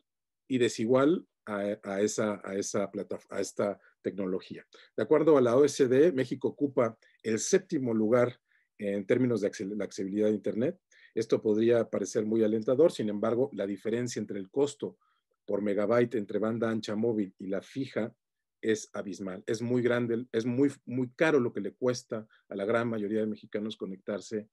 y desigual a esta tecnología. De acuerdo a la OECD, México ocupa el 7º lugar en términos de la accesibilidad a Internet. Esto podría parecer muy alentador, sin embargo, la diferencia entre el costo por megabyte entre banda ancha móvil y la fija es abismal. Es muy grande, es muy caro lo que le cuesta a la gran mayoría de mexicanos conectarse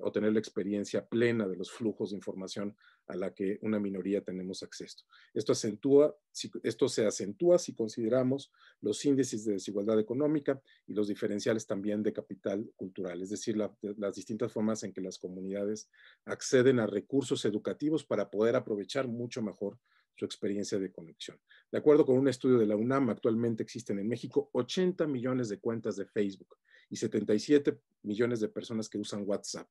o tener la experiencia plena de los flujos de información a la que una minoría tenemos acceso. Esto se acentúa si consideramos los índices de desigualdad económica y los diferenciales también de capital cultural, es decir, las distintas formas en que las comunidades acceden a recursos educativos para poder aprovechar mucho mejor su experiencia de conexión. De acuerdo con un estudio de la UNAM, actualmente existen en México 80 millones de cuentas de Facebook y 77 millones de personas que usan WhatsApp.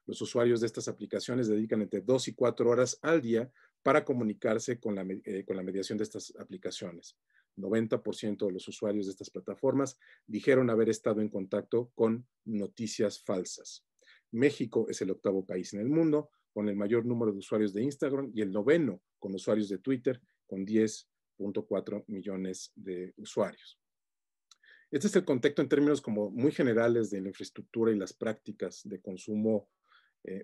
Los usuarios de estas aplicaciones dedican entre 2 y 4 horas al día para comunicarse con la mediación de estas aplicaciones. 90% de los usuarios de estas plataformas dijeron haber estado en contacto con noticias falsas. México es el 8º país en el mundo con el mayor número de usuarios de Instagram y el 9º con usuarios de Twitter, con 10.4 millones de usuarios. Este es el contexto en términos como muy generales de la infraestructura y las prácticas de consumo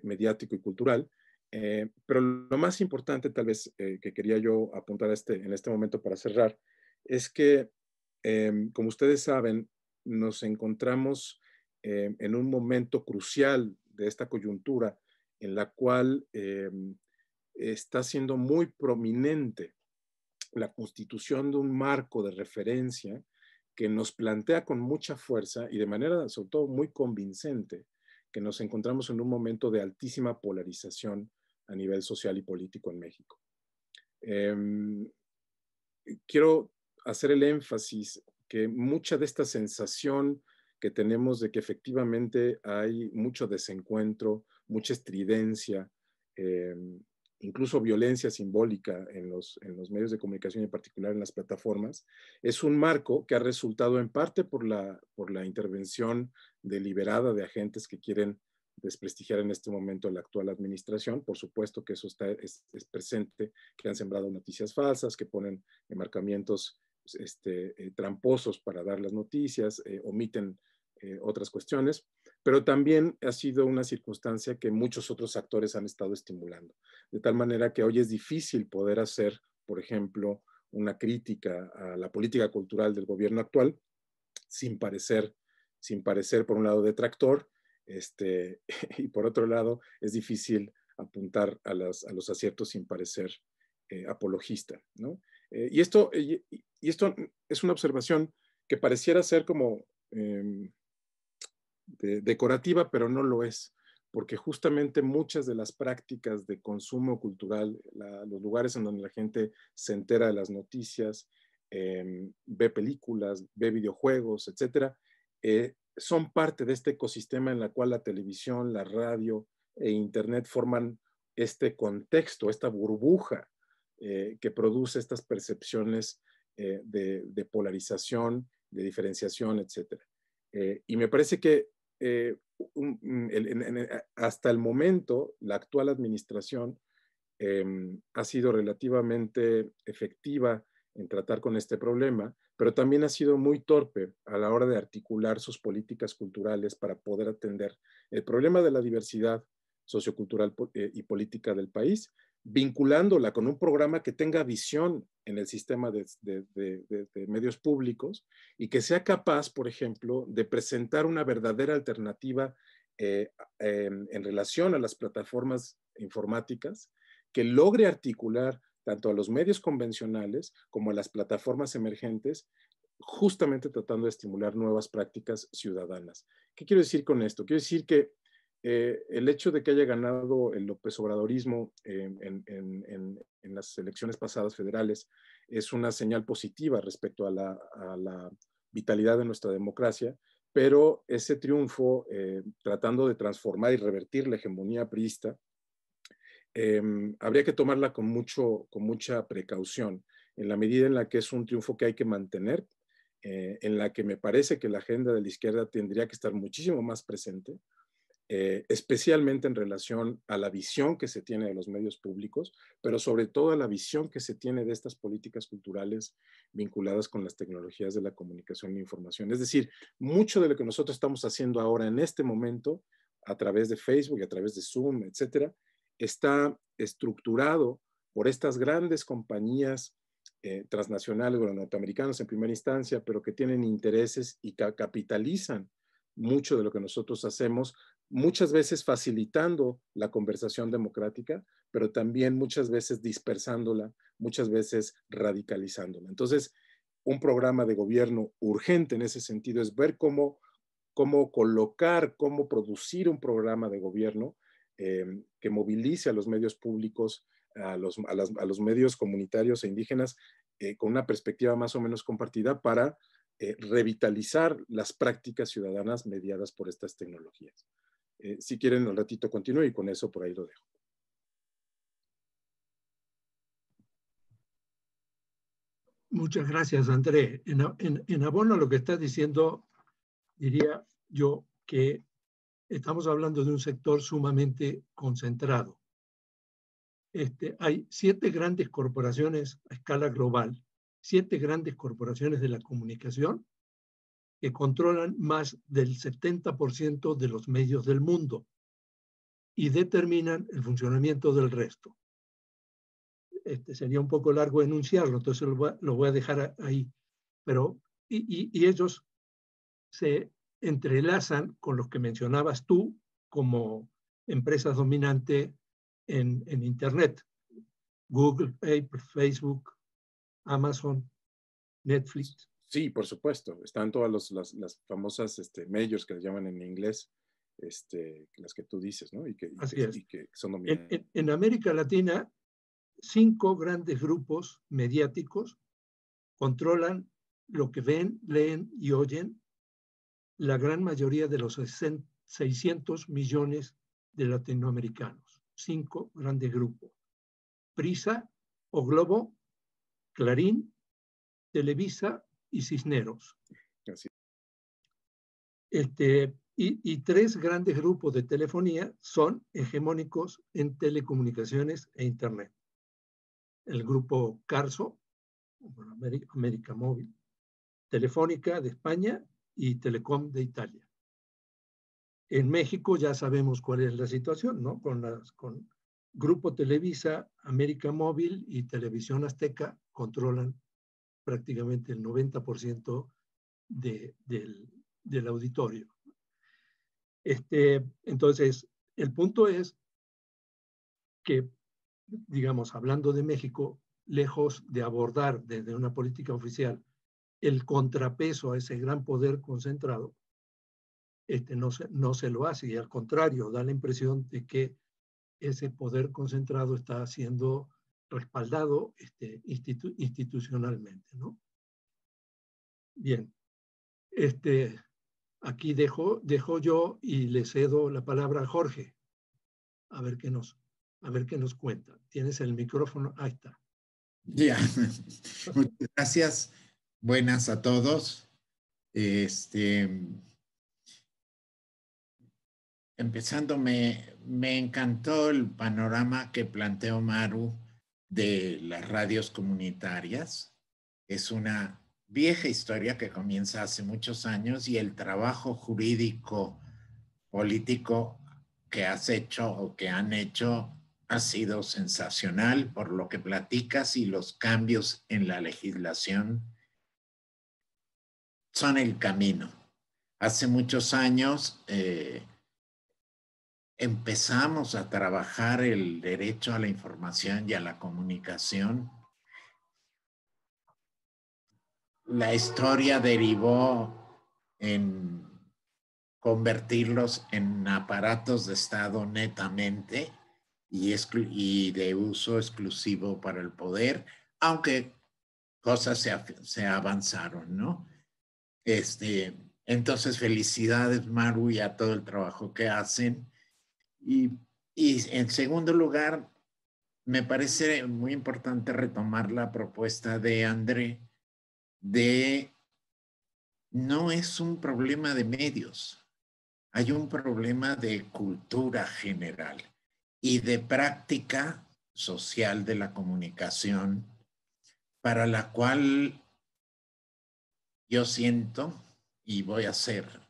mediático y cultural, pero lo más importante tal vez que quería yo apuntar en este momento para cerrar es que, como ustedes saben, nos encontramos en un momento crucial de esta coyuntura en la cual está siendo muy prominente la constitución de un marco de referencia que nos plantea con mucha fuerza y de manera sobre todo muy convincente que nos encontramos en un momento de altísima polarización a nivel social y político en México. Quiero hacer el énfasis que mucha de esta sensación que tenemos de que efectivamente hay mucho desencuentro, mucha estridencia, incluso violencia simbólica en los medios de comunicación, en particular en las plataformas, es un marco que ha resultado en parte por la intervención deliberada de agentes que quieren desprestigiar en este momento la actual administración. Por supuesto que eso es presente, que han sembrado noticias falsas, que ponen enmarcamientos tramposos para dar las noticias, omiten otras cuestiones, pero también ha sido una circunstancia que muchos otros actores han estado estimulando, de tal manera que hoy es difícil poder hacer, por ejemplo, una crítica a la política cultural del gobierno actual sin parecer por un lado detractor, y por otro lado es difícil apuntar a los aciertos sin parecer apologista, ¿no? Y esto es una observación que pareciera ser como decorativa, pero no lo es, porque justamente muchas de las prácticas de consumo cultural, los lugares en donde la gente se entera de las noticias, ve películas, ve videojuegos, etcétera, son parte de este ecosistema en la cual la televisión, la radio e internet forman este contexto, esta burbuja que produce estas percepciones de polarización, de diferenciación, etcétera. Y me parece que hasta el momento la actual administración ha sido relativamente efectiva en tratar con este problema, pero también ha sido muy torpe a la hora de articular sus políticas culturales para poder atender el problema de la diversidad sociocultural y política del país, vinculándola con un programa que tenga visión en el sistema de medios públicos y que sea capaz, por ejemplo, de presentar una verdadera alternativa en relación a las plataformas informáticas, que logre articular tanto a los medios convencionales como a las plataformas emergentes, justamente tratando de estimular nuevas prácticas ciudadanas. ¿Qué quiero decir con esto? Quiero decir que el hecho de que haya ganado el López Obradorismo en las elecciones pasadas federales es una señal positiva respecto a la vitalidad de nuestra democracia, pero ese triunfo, tratando de transformar y revertir la hegemonía priista, habría que tomarla con mucha precaución, en la medida en la que es un triunfo que hay que mantener, en la que me parece que la agenda de la izquierda tendría que estar muchísimo más presente, especialmente en relación a la visión que se tiene de los medios públicos, pero sobre todo a la visión que se tiene de estas políticas culturales vinculadas con las tecnologías de la comunicación e información. Es decir, mucho de lo que nosotros estamos haciendo ahora en este momento, a través de Facebook y a través de Zoom, etcétera, está estructurado por estas grandes compañías transnacionales, bueno, norteamericanas en primera instancia, pero que tienen intereses y capitalizan mucho de lo que nosotros hacemos, muchas veces facilitando la conversación democrática, pero también muchas veces dispersándola, muchas veces radicalizándola. Entonces, un programa de gobierno urgente en ese sentido es ver cómo colocar, cómo producir un programa de gobierno que movilice a los medios públicos, a los medios comunitarios e indígenas con una perspectiva más o menos compartida para revitalizar las prácticas ciudadanas mediadas por estas tecnologías. Si quieren, un ratito continúo y con eso por ahí lo dejo. Muchas gracias, André. En abono a lo que estás diciendo, diría yo que estamos hablando de un sector sumamente concentrado. Hay 7 grandes corporaciones a escala global, 7 grandes corporaciones de la comunicación que controlan más del 70% de los medios del mundo y determinan el funcionamiento del resto. Sería un poco largo enunciarlo, entonces lo voy a dejar ahí. Pero, y ellos se entrelazan con los que mencionabas tú como empresas dominantes en Internet. Google, Apple, Facebook, Amazon, Netflix. Sí, por supuesto. Están todas las famosas majors que les llaman en inglés, las que tú dices, ¿no? Y que son dominantes. En América Latina, 5 grandes grupos mediáticos controlan lo que ven, leen y oyen la gran mayoría de los 600 millones de latinoamericanos. 5 grandes grupos. Prisa, O Globo, Clarín, Televisa y Cisneros. Así. Y 3 grandes grupos de telefonía son hegemónicos en telecomunicaciones e Internet. El grupo Carso, América Móvil, Telefónica de España y Telecom de Italia. En México ya sabemos cuál es la situación, ¿no? Con Grupo Televisa, América Móvil y Televisión Azteca controlan prácticamente el 90% del auditorio. Entonces, el punto es que, digamos, hablando de México, lejos de abordar desde una política oficial el contrapeso a ese gran poder concentrado, no se lo hace, y al contrario, da la impresión de que ese poder concentrado está siendo respaldado institucionalmente, ¿no? Bien, aquí dejo yo y le cedo la palabra a Jorge, a ver qué nos cuenta. Tienes el micrófono, ahí está. Ya, muchas gracias. Buenas a todos. Empezando, me encantó el panorama que planteó Maru de las radios comunitarias. Es una vieja historia que comienza hace muchos años y el trabajo jurídico político que has hecho o que han hecho ha sido sensacional por lo que platicas, y los cambios en la legislación son el camino. Hace muchos años empezamos a trabajar el derecho a la información y a la comunicación. La historia derivó en convertirlos en aparatos de Estado netamente y de uso exclusivo para el poder, aunque cosas se avanzaron, ¿no? Entonces, felicidades, Maru, y a todo el trabajo que hacen. Y en segundo lugar, me parece muy importante retomar la propuesta de André de no es un problema de medios, hay un problema de cultura general y de práctica social de la comunicación, para la cual yo siento, y voy a ser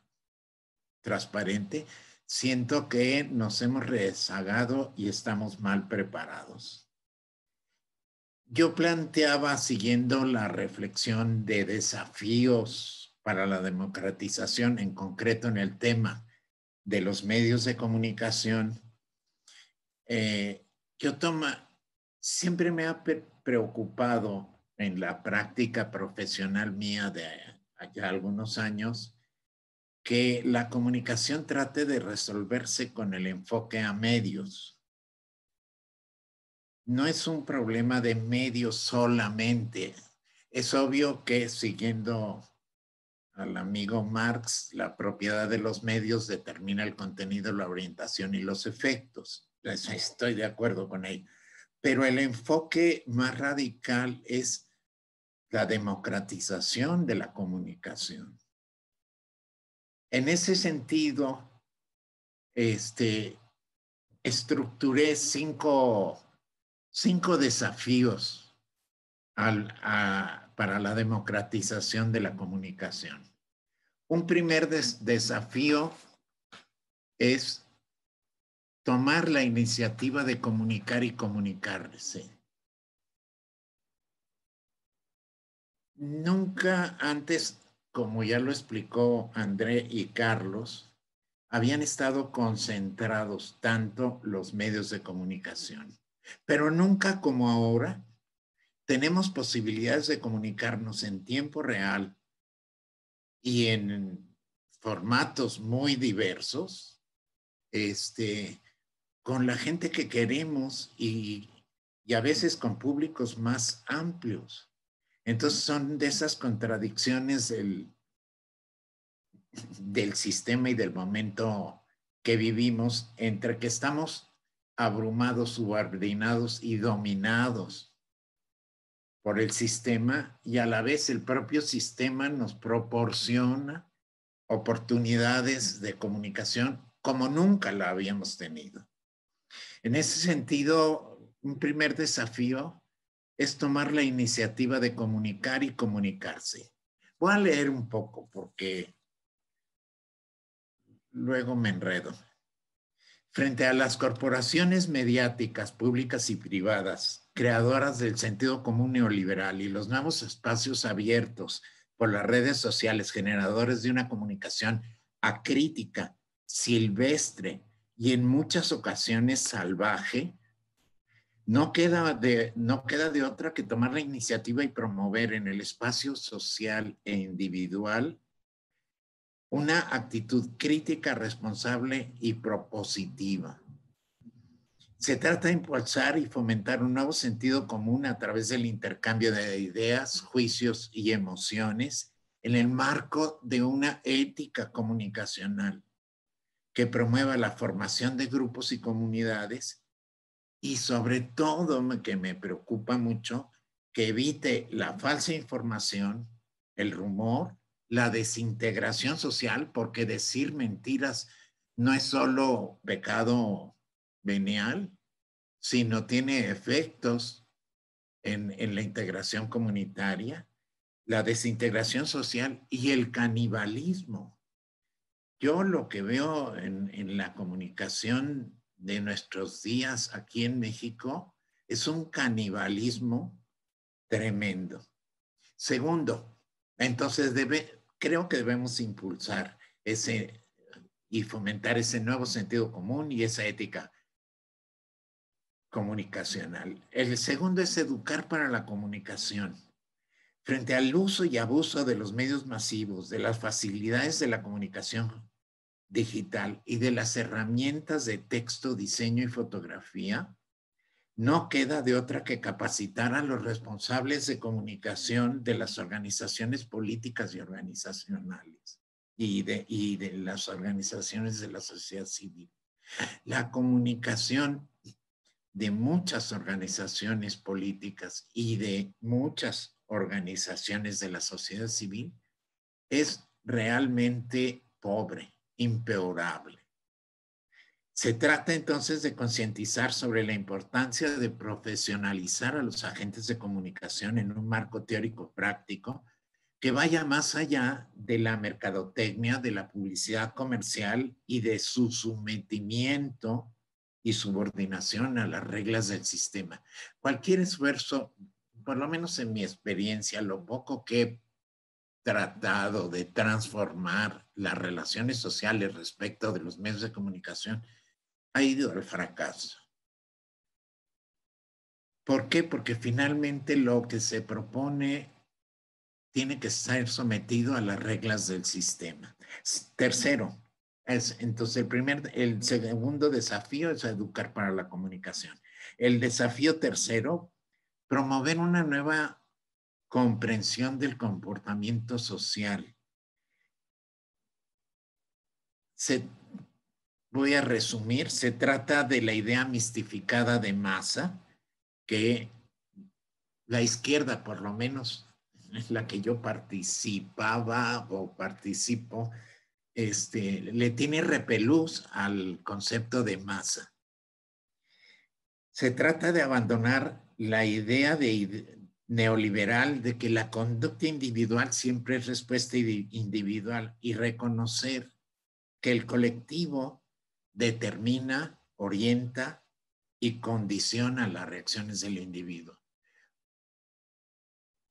transparente, siento que nos hemos rezagado y estamos mal preparados. Yo planteaba, siguiendo la reflexión de desafíos para la democratización, en concreto en el tema de los medios de comunicación, siempre me ha preocupado en la práctica profesional mía de allá algunos años, que la comunicación trate de resolverse con el enfoque a medios. No es un problema de medios solamente. Es obvio que, siguiendo al amigo Marx, la propiedad de los medios determina el contenido, la orientación y los efectos. Estoy de acuerdo con ello. Pero el enfoque más radical es la democratización de la comunicación. En ese sentido, estructuré cinco desafíos para la democratización de la comunicación. Un primer desafío es tomar la iniciativa de comunicar y comunicarse. Nunca antes como ya lo explicó André y Carlos, habían estado concentrados tanto los medios de comunicación, pero nunca como ahora tenemos posibilidades de comunicarnos en tiempo real y en formatos muy diversos, con la gente que queremos y a veces con públicos más amplios. Entonces son de esas contradicciones del sistema y del momento que vivimos, entre que estamos abrumados, subordinados y dominados por el sistema, y a la vez el propio sistema nos proporciona oportunidades de comunicación como nunca la habíamos tenido. En ese sentido, un primer desafío es tomar la iniciativa de comunicar y comunicarse. Voy a leer un poco porque luego me enredo. Frente a las corporaciones mediáticas, públicas y privadas, creadoras del sentido común neoliberal y los nuevos espacios abiertos por las redes sociales, generadores de una comunicación acrítica, silvestre y en muchas ocasiones salvaje, no queda de otra que tomar la iniciativa y promover en el espacio social e individual una actitud crítica, responsable y propositiva. Se trata de impulsar y fomentar un nuevo sentido común a través del intercambio de ideas, juicios y emociones en el marco de una ética comunicacional que promueva la formación de grupos y comunidades y sobre todo, que me preocupa mucho, que evite la falsa información, el rumor, la desintegración social, porque decir mentiras no es solo pecado venial, sino tiene efectos en la integración comunitaria, la desintegración social y el canibalismo. Yo lo que veo en la comunicación de nuestros días aquí en México es un canibalismo tremendo. Segundo, entonces creo que debemos impulsar y fomentar ese nuevo sentido común y esa ética comunicacional. El segundo es educar para la comunicación. Frente al uso y abuso de los medios masivos, de las facilidades de la comunicación digital y de las herramientas de texto, diseño y fotografía, no queda de otra que capacitar a los responsables de comunicación de las organizaciones políticas y organizacionales y de las organizaciones de la sociedad civil. La comunicación de muchas organizaciones políticas y de muchas organizaciones de la sociedad civil es realmente pobre, empeorable. Se trata entonces de concientizar sobre la importancia de profesionalizar a los agentes de comunicación en un marco teórico práctico que vaya más allá de la mercadotecnia, de la publicidad comercial y de su sometimiento y subordinación a las reglas del sistema. Cualquier esfuerzo, por lo menos en mi experiencia, lo poco que he tratado de transformar las relaciones sociales respecto de los medios de comunicación, ha ido al fracaso. ¿Por qué? Porque finalmente lo que se propone tiene que ser sometido a las reglas del sistema. Tercero, entonces el segundo desafío es educar para la comunicación. El desafío tercero, promover una nueva comprensión del comportamiento social. Voy a resumir, se trata de la idea mistificada de masa que la izquierda, por lo menos es la que yo participaba o participo, le tiene repelús al concepto de masa. Se trata de abandonar la idea neoliberal de que la conducta individual siempre es respuesta individual y reconocer que el colectivo determina, orienta y condiciona las reacciones del individuo.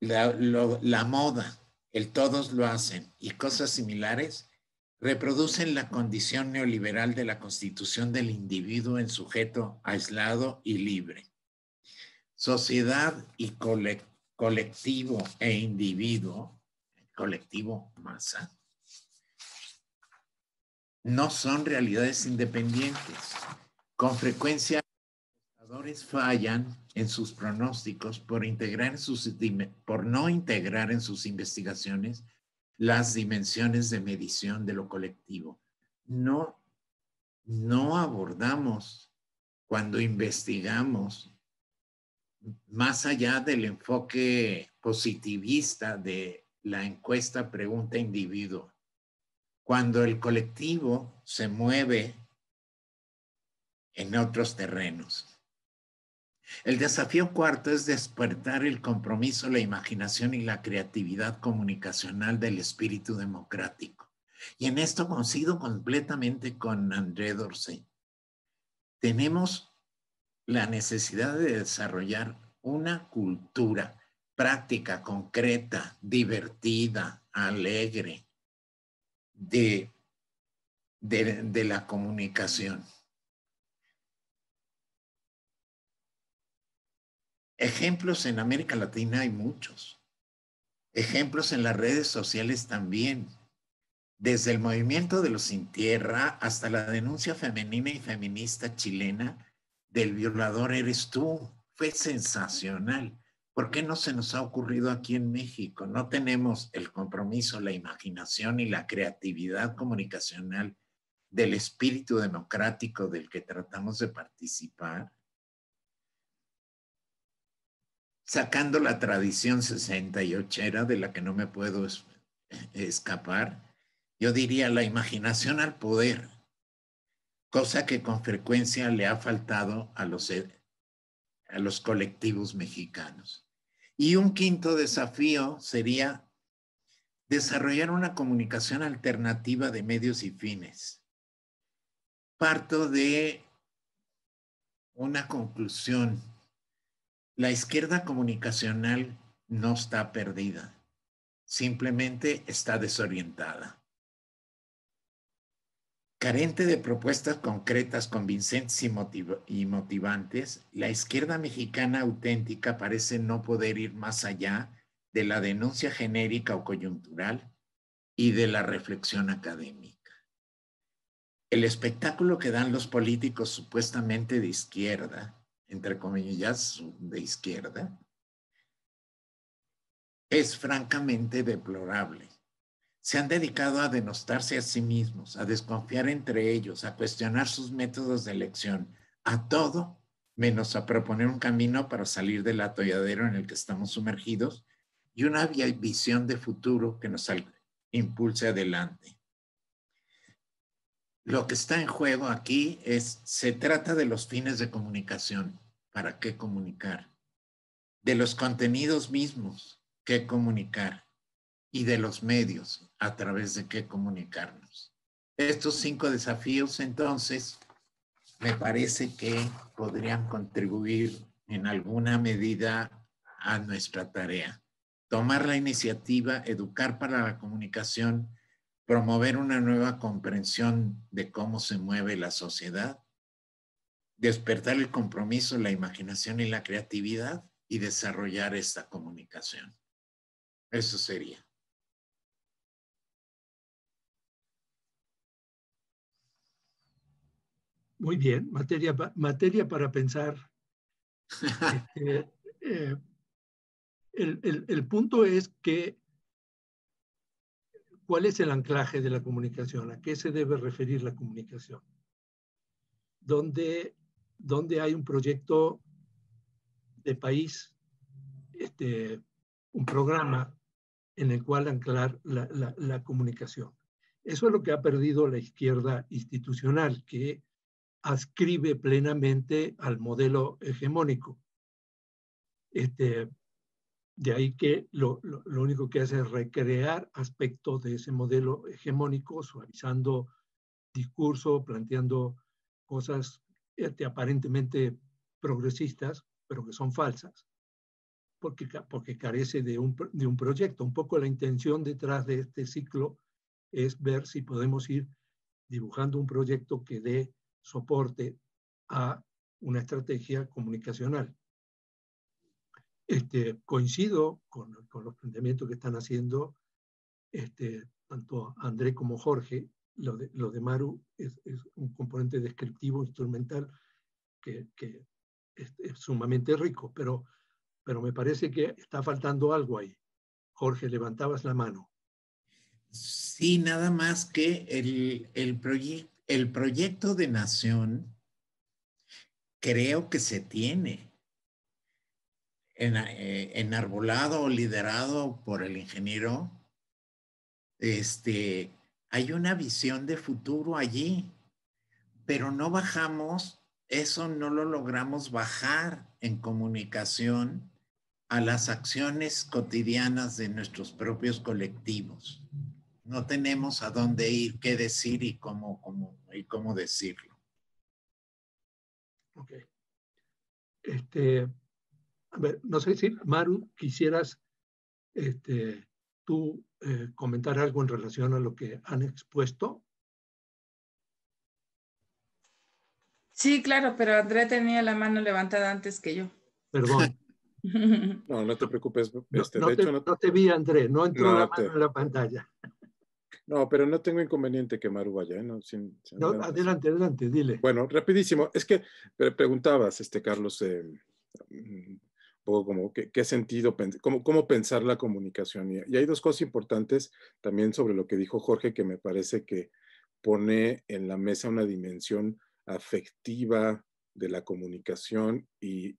La moda, el todos lo hacen y cosas similares reproducen la condición neoliberal de la constitución del individuo en sujeto aislado y libre. Sociedad y colectivo e individuo, colectivo masa, no son realidades independientes. Con frecuencia, los pensadores fallan en sus pronósticos por no integrar en sus investigaciones las dimensiones de medición de lo colectivo. No abordamos cuando investigamos más allá del enfoque positivista de la encuesta pregunta individuo. Cuando el colectivo se mueve en otros terrenos. El desafío cuarto es despertar el compromiso, la imaginación y la creatividad comunicacional del espíritu democrático. Y en esto coincido completamente con André Dorsey. Tenemos la necesidad de desarrollar una cultura práctica, concreta, divertida, alegre de la comunicación. Ejemplos en América Latina hay muchos. Ejemplos en las redes sociales también. Desde el movimiento de los Sin Tierra hasta la denuncia femenina y feminista chilena del violador eres tú. Fue sensacional. ¿Por qué no se nos ha ocurrido aquí en México? No tenemos el compromiso, la imaginación y la creatividad comunicacional del espíritu democrático del que tratamos de participar. Sacando la tradición 68era de la que no me puedo escapar, yo diría la imaginación al poder, cosa que con frecuencia le ha faltado a los colectivos mexicanos. Y un quinto desafío sería desarrollar una comunicación alternativa de medios y fines. Parto de una conclusión. La izquierda comunicacional no está perdida, simplemente está desorientada. Carente de propuestas concretas, convincentes y motivantes, la izquierda mexicana auténtica parece no poder ir más allá de la denuncia genérica o coyuntural y de la reflexión académica. El espectáculo que dan los políticos supuestamente de izquierda, entre comillas, de izquierda, es francamente deplorable. Se han dedicado a denostarse a sí mismos, a desconfiar entre ellos, a cuestionar sus métodos de elección, a todo menos a proponer un camino para salir del atolladero en el que estamos sumergidos y una visión de futuro que nos impulse adelante. Lo que está en juego aquí se trata de los fines de comunicación. ¿Para qué comunicar? De los contenidos mismos, ¿qué comunicar? Y de los medios, a través de qué comunicarnos. Estos 5 desafíos, entonces, me parece que podrían contribuir en alguna medida a nuestra tarea. Tomar la iniciativa, educar para la comunicación, promover una nueva comprensión de cómo se mueve la sociedad, despertar el compromiso, la imaginación y la creatividad y desarrollar esta comunicación. Eso sería. Muy bien, materia para pensar. El punto es que ¿cuál es el anclaje de la comunicación? ¿A qué se debe referir la comunicación? ¿Dónde hay un proyecto de país, un programa en el cual anclar la comunicación? Eso es lo que ha perdido la izquierda institucional, que adscribe plenamente al modelo hegemónico. De ahí que lo único que hace es recrear aspectos de ese modelo hegemónico, suavizando discurso, planteando cosas aparentemente progresistas, pero que son falsas. porque carece de un proyecto. Un poco la intención detrás de este ciclo es ver si podemos ir dibujando un proyecto que dé soporte a una estrategia comunicacional. Coincido con los planteamientos que están haciendo tanto André como Jorge. Lo de Maru es un componente descriptivo, instrumental, que es sumamente rico, pero me parece que está faltando algo ahí. Jorge, levantabas la mano. Sí, nada más que el proyecto de nación creo que se tiene enarbolado o liderado por el ingeniero. Hay una visión de futuro allí, pero no bajamos, eso no lo logramos bajar en comunicación a las acciones cotidianas de nuestros propios colectivos. No tenemos a dónde ir, qué decir y cómo decirlo. Ok. A ver, no sé si, Maru, quisieras tú comentar algo en relación a lo que han expuesto. Sí, claro, pero André tenía la mano levantada antes que yo. Perdón. No, no te preocupes. No te vi, André, no entró la mano en la pantalla. No, pero no tengo inconveniente que Maru vaya, ¿no? Adelante, dile. Bueno, rapidísimo. Es que preguntabas, Carlos, un poco como qué sentido, cómo pensar la comunicación. Y hay dos cosas importantes también sobre lo que dijo Jorge, que me parece que pone en la mesa una dimensión afectiva de la comunicación y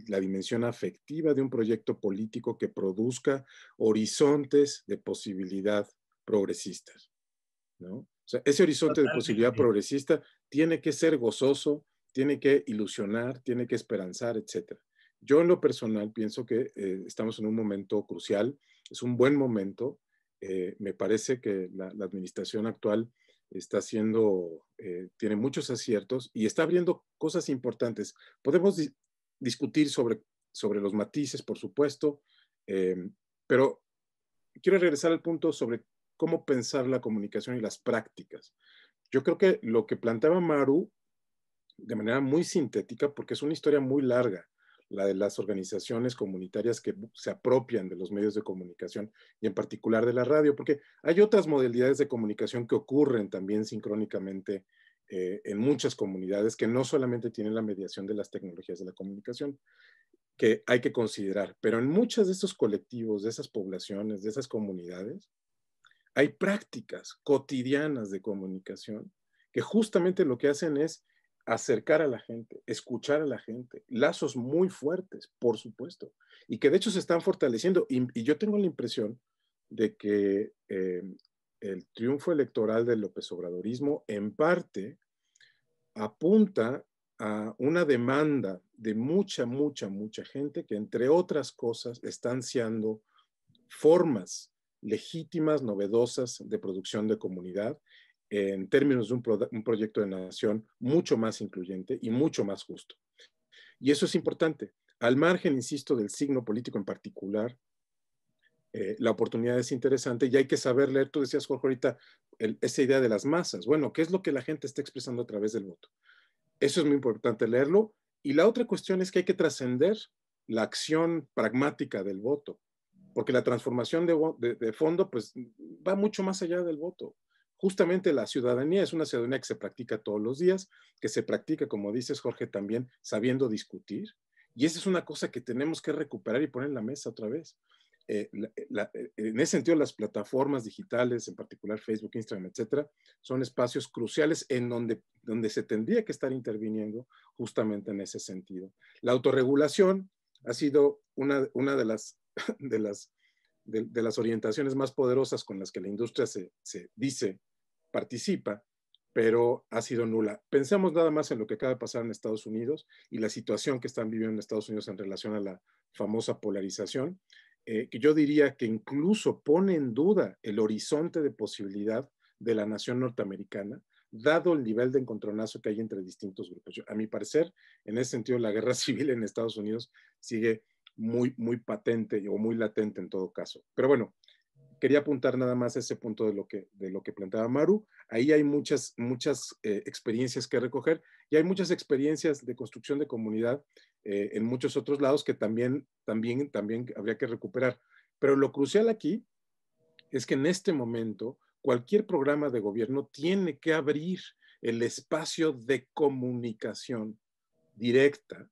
la dimensión afectiva de un proyecto político que produzca horizontes de posibilidad progresistas, ¿no? O sea, ese horizonte de posibilidad progresista tiene que ser gozoso, tiene que ilusionar, tiene que esperanzar, etc. Yo en lo personal pienso que estamos en un momento crucial, es un buen momento. Me parece que la administración actual está haciendo, tiene muchos aciertos y está abriendo cosas importantes. Podemos discutir sobre los matices, por supuesto, pero quiero regresar al punto sobre cómo pensar la comunicación y las prácticas. Yo creo que lo que planteaba Maru, de manera muy sintética, porque es una historia muy larga, la de las organizaciones comunitarias que se apropian de los medios de comunicación y en particular de la radio, porque hay otras modalidades de comunicación que ocurren también sincrónicamente en muchas comunidades que no solamente tienen la mediación de las tecnologías de la comunicación, que hay que considerar, pero en muchos de estos colectivos, de esas poblaciones, de esas comunidades, hay prácticas cotidianas de comunicación que justamente lo que hacen es acercar a la gente, escuchar a la gente, lazos muy fuertes, por supuesto, y que de hecho se están fortaleciendo. Y yo tengo la impresión de que el triunfo electoral del López Obradorismo en parte apunta a una demanda de mucha gente que, entre otras cosas, está ansiando formas legítimas, novedosas de producción de comunidad en términos de un proyecto de nación mucho más incluyente y mucho más justo. Y eso es importante. Al margen, insisto, del signo político en particular, la oportunidad es interesante y hay que saber leer. Tú decías, Jorge, ahorita, esa idea de las masas. Bueno, ¿qué es lo que la gente está expresando a través del voto? Eso es muy importante leerlo. Y la otra cuestión es que hay que trascender la acción pragmática del voto, porque la transformación de fondo pues va mucho más allá del voto. Justamente la ciudadanía es una ciudadanía que se practica todos los días, que se practica, como dices, Jorge, también sabiendo discutir. Y esa es una cosa que tenemos que recuperar y poner en la mesa otra vez. En ese sentido, las plataformas digitales, en particular Facebook, Instagram, etcétera, son espacios cruciales en donde se tendría que estar interviniendo justamente en ese sentido. La autorregulación ha sido una de las orientaciones más poderosas con las que la industria se dice participa, pero ha sido nula. Pensemos nada más en lo que acaba de pasar en Estados Unidos y la situación que están viviendo en Estados Unidos en relación a la famosa polarización, que yo diría que incluso pone en duda el horizonte de posibilidad de la nación norteamericana, dado el nivel de encontronazo que hay entre distintos grupos. A mi parecer, en ese sentido, la guerra civil en Estados Unidos sigue muy patente o muy latente en todo caso. Pero bueno, quería apuntar nada más a ese punto de lo que planteaba Maru. Ahí hay muchas experiencias que recoger y hay muchas experiencias de construcción de comunidad en muchos otros lados que también habría que recuperar. Pero lo crucial aquí es que en este momento cualquier programa de gobierno tiene que abrir el espacio de comunicación directa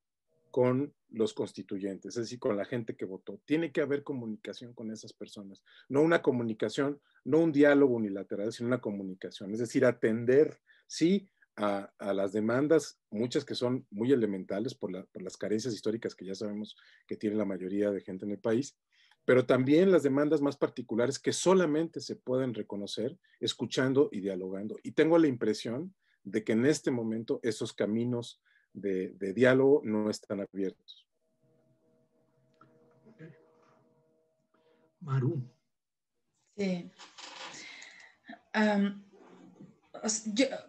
con los constituyentes, es decir, con la gente que votó. Tiene que haber comunicación con esas personas, no una comunicación, no un diálogo unilateral, sino una comunicación, es decir, atender, sí, a las demandas, muchas que son muy elementales por las carencias históricas que ya sabemos que tiene la mayoría de gente en el país, pero también las demandas más particulares que solamente se pueden reconocer escuchando y dialogando. Y tengo la impresión de que en este momento esos caminos de diálogo no están abiertos. Maru. Sí.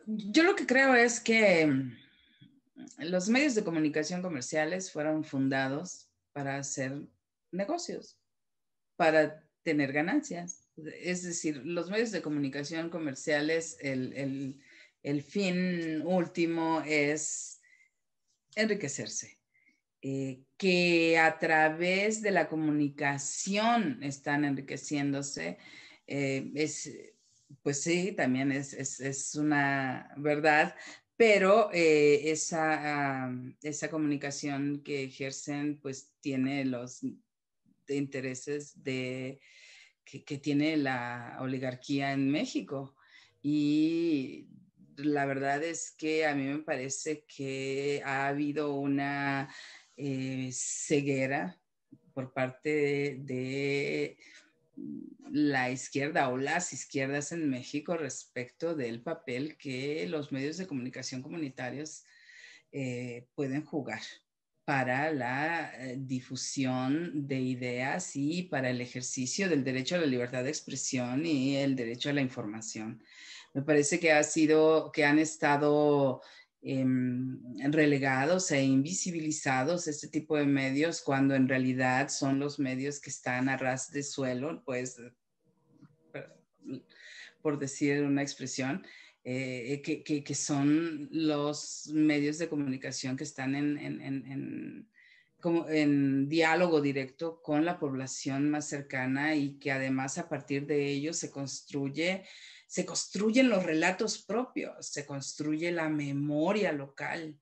Yo lo que creo es que los medios de comunicación comerciales fueron fundados para hacer negocios, para tener ganancias. Es decir, los medios de comunicación comerciales, el fin último es enriquecerse. Que a través de la comunicación están enriqueciéndose, pues sí, también es una verdad, pero esa comunicación que ejercen pues tiene los intereses que tiene la oligarquía en México. Y la verdad es que a mí me parece que ha habido una ceguera por parte de la izquierda o las izquierdas en México respecto del papel que los medios de comunicación comunitarios pueden jugar para la difusión de ideas y para el ejercicio del derecho a la libertad de expresión y el derecho a la información. Me parece que han estado relegados e invisibilizados este tipo de medios cuando en realidad son los medios que están a ras de suelo, pues, por decir una expresión, que son los medios de comunicación que están como en diálogo directo con la población más cercana y que además a partir de ello se construyen los relatos propios, se construye la memoria local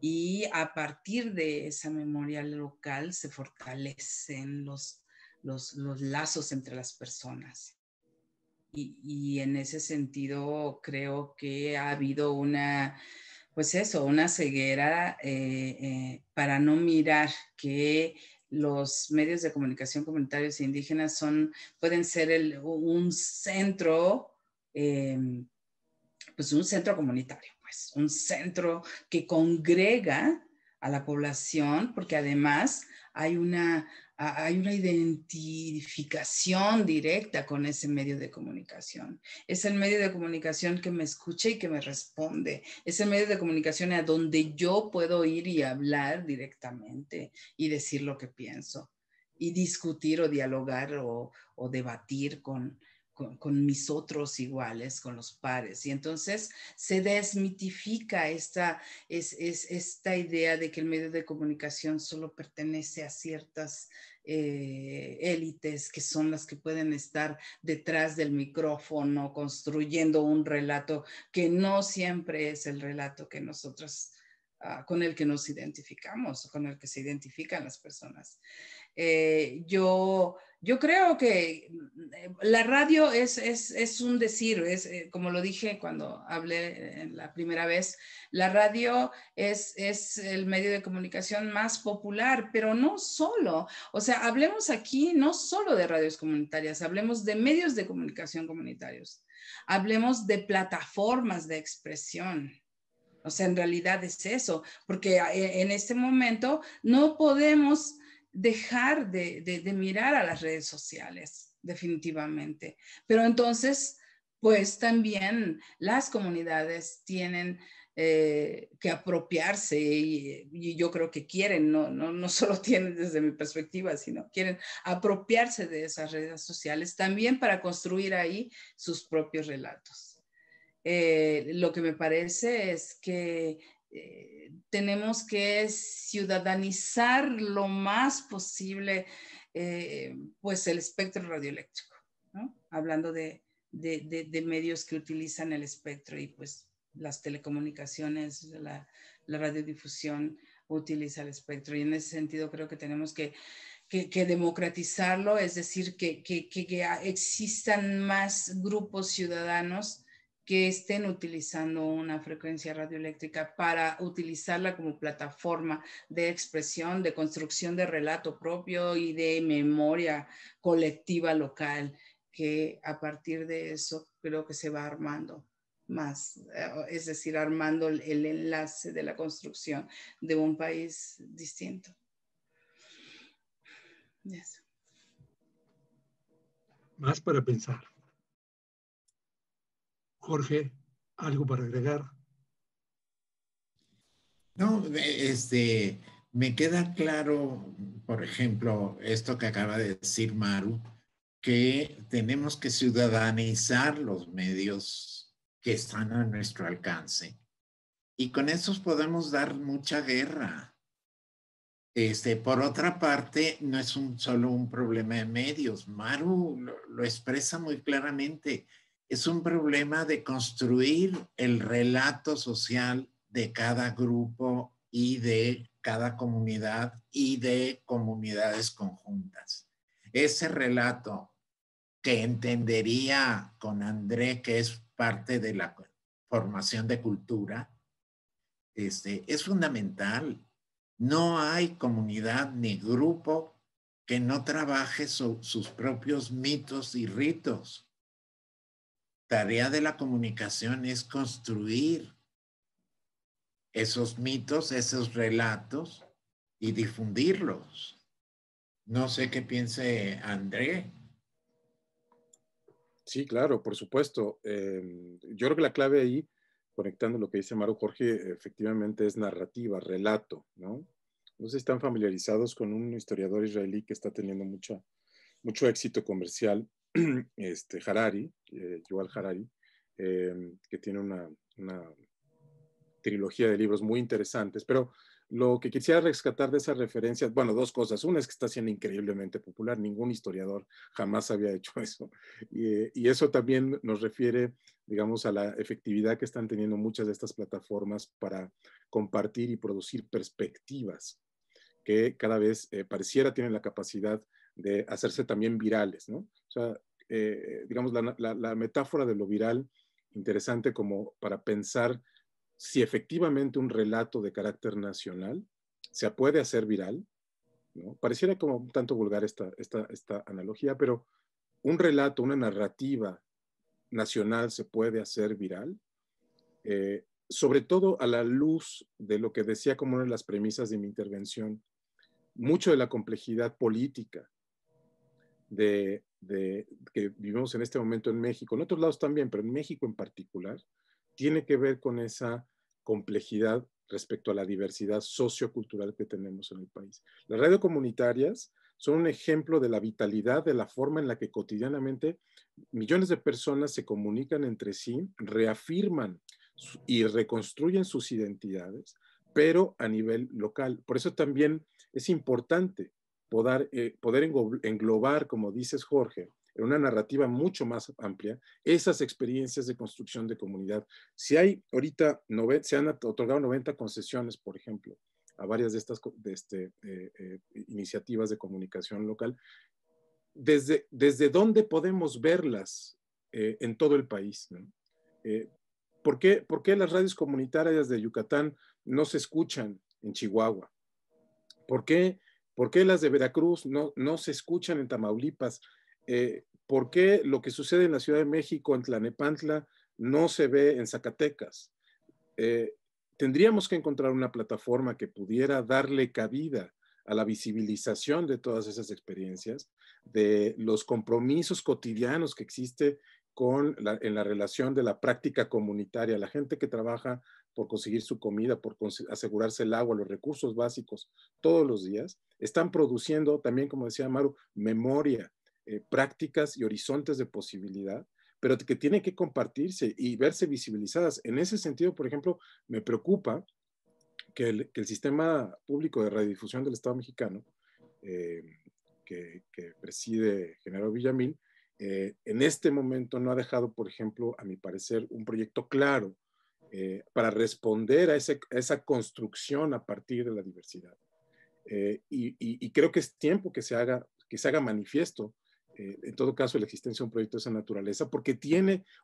y a partir de esa memoria local se fortalecen los lazos entre las personas. Y en ese sentido creo que ha habido una ceguera para no mirar que los medios de comunicación comunitarios e indígenas pueden ser un centro, pues un centro comunitario, pues un centro que congrega a la población, porque además hay una identificación directa con ese medio de comunicación. Es el medio de comunicación que me escucha y que me responde. Es el medio de comunicación a donde yo puedo ir y hablar directamente y decir lo que pienso y discutir o dialogar o debatir con mis otros iguales, con los pares. Y entonces se desmitifica esta idea de que el medio de comunicación solo pertenece a ciertas élites que son las que pueden estar detrás del micrófono construyendo un relato que no siempre es el relato que nosotros con el que nos identificamos, con el que se identifican las personas. Yo creo que la radio es un decir, como lo dije cuando hablé la primera vez, la radio es el medio de comunicación más popular, pero no solo. O sea, hablemos aquí no solo de radios comunitarias, hablemos de medios de comunicación comunitarios, hablemos de plataformas de expresión. O sea, en realidad es eso, porque en este momento no podemos dejar de mirar a las redes sociales, definitivamente. Pero entonces, pues también las comunidades tienen que apropiarse y yo creo que quieren, no solo tienen desde mi perspectiva, sino quieren apropiarse de esas redes sociales también para construir ahí sus propios relatos. Lo que me parece es que tenemos que ciudadanizar lo más posible pues el espectro radioeléctrico, ¿no? Hablando de medios que utilizan el espectro y pues las telecomunicaciones, la radiodifusión utiliza el espectro y en ese sentido creo que tenemos que democratizarlo, es decir, que existan más grupos ciudadanos que estén utilizando una frecuencia radioeléctrica para utilizarla como plataforma de expresión, de construcción de relato propio y de memoria colectiva local, que a partir de eso creo que se va armando más, es decir, armando el enlace de la construcción de un país distinto. Yes. Más para pensar. Jorge, ¿algo para agregar? No, me queda claro, por ejemplo, esto que acaba de decir Maru, que tenemos que ciudadanizar los medios que están a nuestro alcance. Y con esos podemos dar mucha guerra. Por otra parte, no es solo un problema de medios. Maru lo expresa muy claramente. Es un problema de construir el relato social de cada grupo y de cada comunidad y de comunidades conjuntas. Ese relato que entendería con André, que es parte de la formación de cultura, es fundamental. No hay comunidad ni grupo que no trabaje sus propios mitos y ritos. Tarea de la comunicación es construir esos mitos, esos relatos y difundirlos. No sé qué piense André. Sí, claro, por supuesto. Yo creo que la clave ahí, conectando lo que dice Maru Jorge, efectivamente es narrativa, relato, ¿no? No sé si están familiarizados con un historiador israelí que está teniendo mucho éxito comercial, Harari, Yuval Harari, que tiene una trilogía de libros muy interesantes, pero lo que quisiera rescatar de esas referencias, bueno, dos cosas. Una es que está siendo increíblemente popular, ningún historiador jamás había hecho eso. Y eso también nos refiere, digamos, a la efectividad que están teniendo muchas de estas plataformas para compartir y producir perspectivas que cada vez pareciera tienen la capacidad de hacerse también virales, ¿no? O sea, digamos, la metáfora de lo viral, interesante como para pensar si efectivamente un relato de carácter nacional se puede hacer viral, ¿no? Pareciera como un tanto vulgar esta analogía, pero un relato, una narrativa nacional se puede hacer viral, sobre todo a la luz de lo que decía como una de las premisas de mi intervención, mucho de la complejidad política que vivimos en este momento en México, en otros lados también, pero en México en particular, tiene que ver con esa complejidad respecto a la diversidad sociocultural que tenemos en el país. Las radios comunitarias son un ejemplo de la vitalidad, de la forma en la que cotidianamente millones de personas se comunican entre sí, reafirman y reconstruyen sus identidades, pero a nivel local. Por eso también es importante poder englobar, como dices Jorge, en una narrativa mucho más amplia, esas experiencias de construcción de comunidad. Si hay ahorita, se han otorgado 90 concesiones, por ejemplo, a varias de estas iniciativas de comunicación local, ¿desde dónde podemos verlas en todo el país, ¿no? ¿Por qué las radios comunitarias de Yucatán no se escuchan en Chihuahua? ¿Por qué las de Veracruz no se escuchan en Tamaulipas? ¿Por qué lo que sucede en la Ciudad de México, en Tlalnepantla, no se ve en Zacatecas? Tendríamos que encontrar una plataforma que pudiera darle cabida a la visibilización de todas esas experiencias, de los compromisos cotidianos que existe en la relación de la práctica comunitaria, la gente que trabaja por conseguir su comida, por asegurarse el agua, los recursos básicos todos los días, están produciendo también, como decía Maru, memoria, prácticas y horizontes de posibilidad, pero que tienen que compartirse y verse visibilizadas. En ese sentido, por ejemplo, me preocupa que el sistema público de radiodifusión del Estado mexicano, que preside Genaro Villamil, en este momento no ha dejado, por ejemplo, a mi parecer, un proyecto claro para responder a esa construcción a partir de la diversidad. Y creo que es tiempo que se haga manifiesto, en todo caso, la existencia de un proyecto de esa naturaleza, porque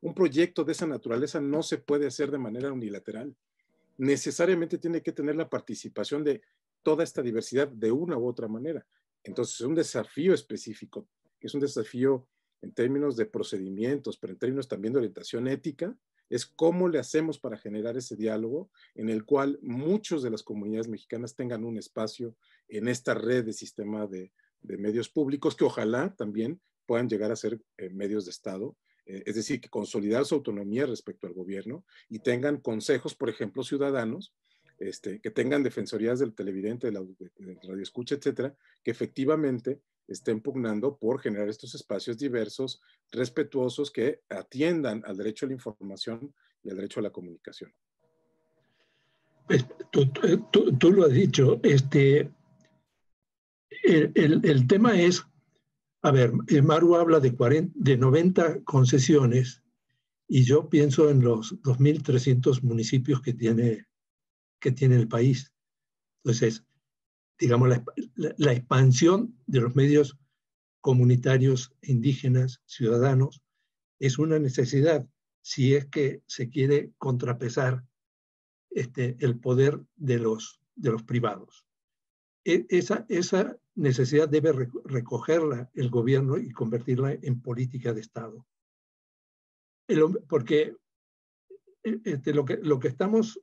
un proyecto de esa naturaleza no se puede hacer de manera unilateral. Necesariamente tiene que tener la participación de toda esta diversidad de una u otra manera. Entonces, es un desafío específico, es un desafío en términos de procedimientos, pero en términos también de orientación ética, es cómo le hacemos para generar ese diálogo en el cual muchos de las comunidades mexicanas tengan un espacio en esta red de sistema de medios públicos que ojalá también puedan llegar a ser medios de Estado, es decir, que consolidar su autonomía respecto al gobierno y tengan consejos, por ejemplo, ciudadanos, que tengan defensorías del televidente, del radioescucha, etcétera, que efectivamente estén pugnando por generar estos espacios diversos, respetuosos, que atiendan al derecho a la información y al derecho a la comunicación. Pues, tú lo has dicho, el tema es, a ver, Maru habla de 90 concesiones y yo pienso en los 2.300 municipios que tiene el país. Entonces, digamos, la expansión de los medios comunitarios, indígenas, ciudadanos, es una necesidad si es que se quiere contrapesar el poder de los privados. Esa necesidad debe recogerla el gobierno y convertirla en política de Estado. Porque lo que estamos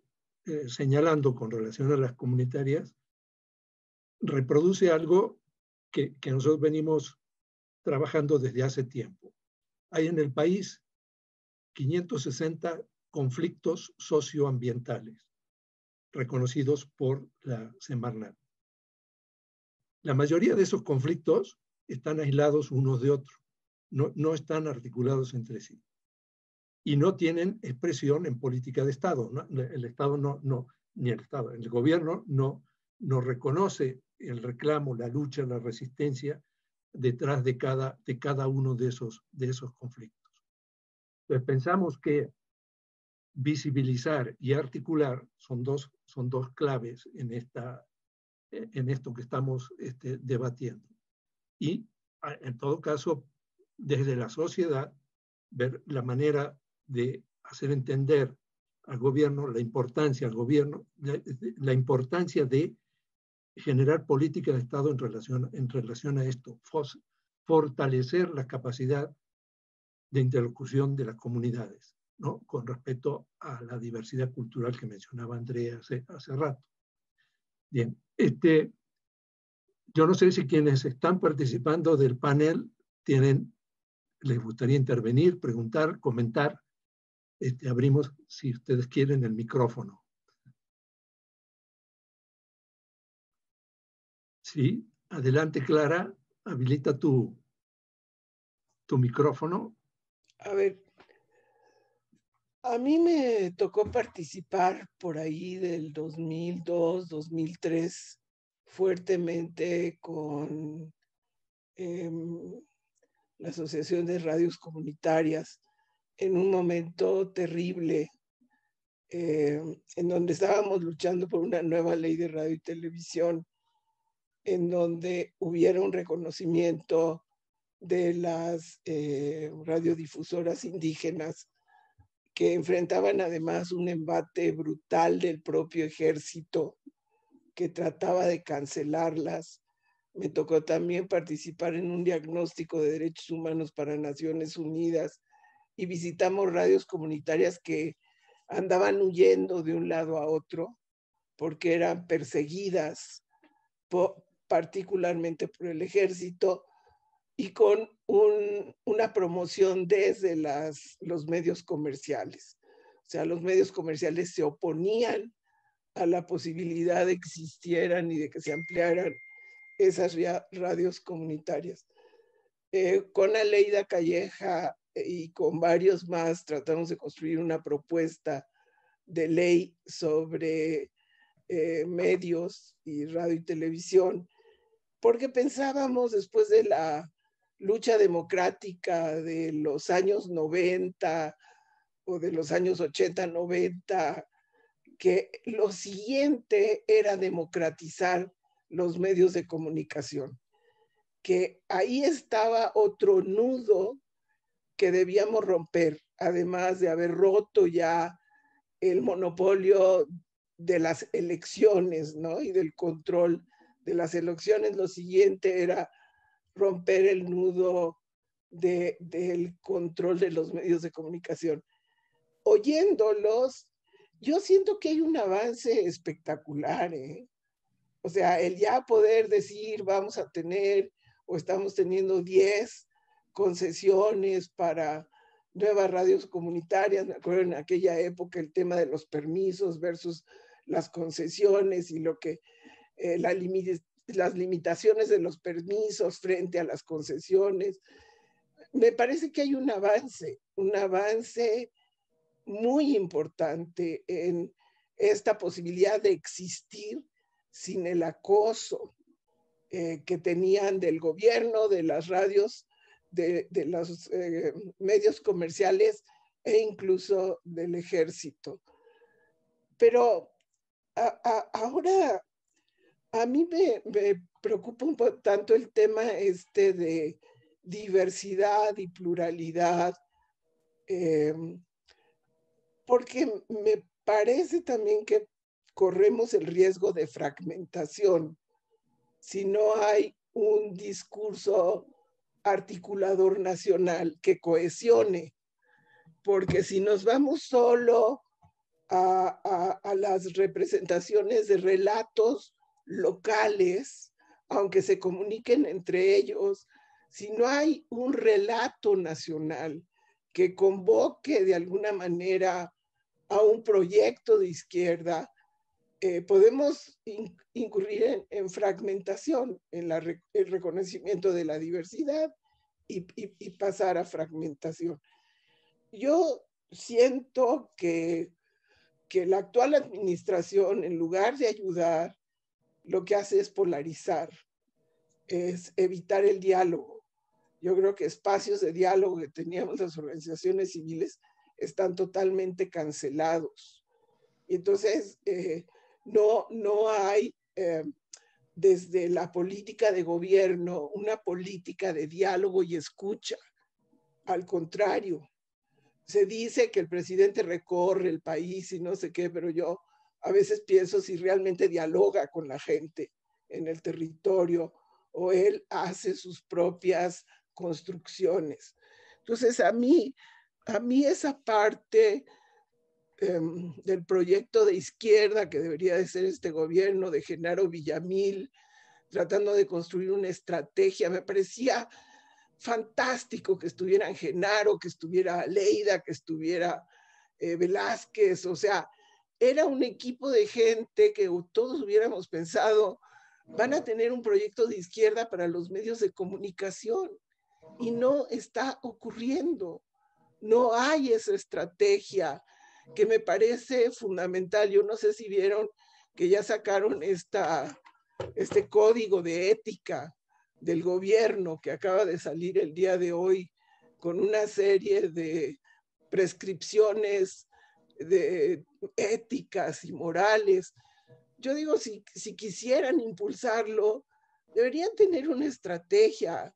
señalando con relación a las comunitarias reproduce algo que nosotros venimos trabajando desde hace tiempo. Hay en el país 560 conflictos socioambientales reconocidos por la Semarnat. La mayoría de esos conflictos están aislados unos de otros, no están articulados entre sí y no tienen expresión en política de Estado. El Estado el gobierno no reconoce el reclamo, la lucha, la resistencia detrás de cada uno de esos conflictos. Entonces pensamos que visibilizar y articular son dos claves en esto que estamos debatiendo. Y en todo caso, desde la sociedad, ver la manera de hacer entender al gobierno la importancia de generar política de Estado en relación a esto, fortalecer la capacidad de interlocución de las comunidades, ¿no? Con respecto a la diversidad cultural que mencionaba Andrea hace rato. Bien, yo no sé si quienes están participando del panel les gustaría intervenir, preguntar, comentar. Abrimos, si ustedes quieren, el micrófono. Sí, adelante, Clara, habilita tu micrófono. A ver, a mí me tocó participar por ahí del 2002, 2003, fuertemente con la Asociación de Radios Comunitarias, en un momento terrible, en donde estábamos luchando por una nueva ley de radio y televisión, en donde hubiera un reconocimiento de las radiodifusoras indígenas, que enfrentaban además un embate brutal del propio ejército que trataba de cancelarlas. Me tocó también participar en un diagnóstico de derechos humanos para Naciones Unidas y visitamos radios comunitarias que andaban huyendo de un lado a otro porque eran perseguidas particularmente por el ejército y con una promoción desde los medios comerciales. O sea, los medios comerciales se oponían a la posibilidad de que existieran y de que se ampliaran esas radios comunitarias. Con Aleida Calleja y con varios más tratamos de construir una propuesta de ley sobre medios y radio y televisión, porque pensábamos, después de la lucha democrática de los años 90 o de los años 80, 90, que lo siguiente era democratizar los medios de comunicación, que ahí estaba otro nudo que debíamos romper, además de haber roto ya el monopolio de las elecciones, ¿no? Y del control de las elecciones. Lo siguiente era romper el nudo del control de los medios de comunicación. Oyéndolos, yo siento que hay un avance espectacular, ¿eh? O sea, el ya poder decir vamos a tener o estamos teniendo 10 concesiones para nuevas radios comunitarias. Me acuerdo en aquella época el tema de los permisos versus las concesiones y lo que las limitaciones de los permisos frente a las concesiones. Me parece que hay un avance muy importante en esta posibilidad de existir sin el acoso que tenían del gobierno, de las radios, de los medios comerciales e incluso del ejército. Pero ahora a mí me preocupa un poco tanto el tema de diversidad y pluralidad, porque me parece también que corremos el riesgo de fragmentación si no hay un discurso articulador nacional que cohesione, porque si nos vamos solo a las representaciones de relatos locales, aunque se comuniquen entre ellos, si no hay un relato nacional que convoque de alguna manera a un proyecto de izquierda, podemos incurrir en fragmentación, en el reconocimiento de la diversidad y pasar a fragmentación. Yo siento que la actual administración, en lugar de ayudar, lo que hace es polarizar, es evitar el diálogo. Yo creo que espacios de diálogo que teníamos las organizaciones civiles están totalmente cancelados. Y entonces, no hay desde la política de gobierno una política de diálogo y escucha. Al contrario, se dice que el presidente recorre el país y no sé qué, pero yo a veces pienso si realmente dialoga con la gente en el territorio o él hace sus propias construcciones. Entonces, a mí esa parte del proyecto de izquierda que debería de ser este gobierno de Genaro Villamil, tratando de construir una estrategia, me parecía fantástico que estuvieran Genaro, que estuviera Aleida, que estuviera Velázquez. O sea, era un equipo de gente que todos hubiéramos pensado van a tener un proyecto de izquierda para los medios de comunicación, y no está ocurriendo. No hay esa estrategia que me parece fundamental. Yo no sé si vieron que ya sacaron este código de ética del gobierno que acaba de salir el día de hoy, con una serie de prescripciones de éticas y morales. Yo digo, si quisieran impulsarlo, deberían tener una estrategia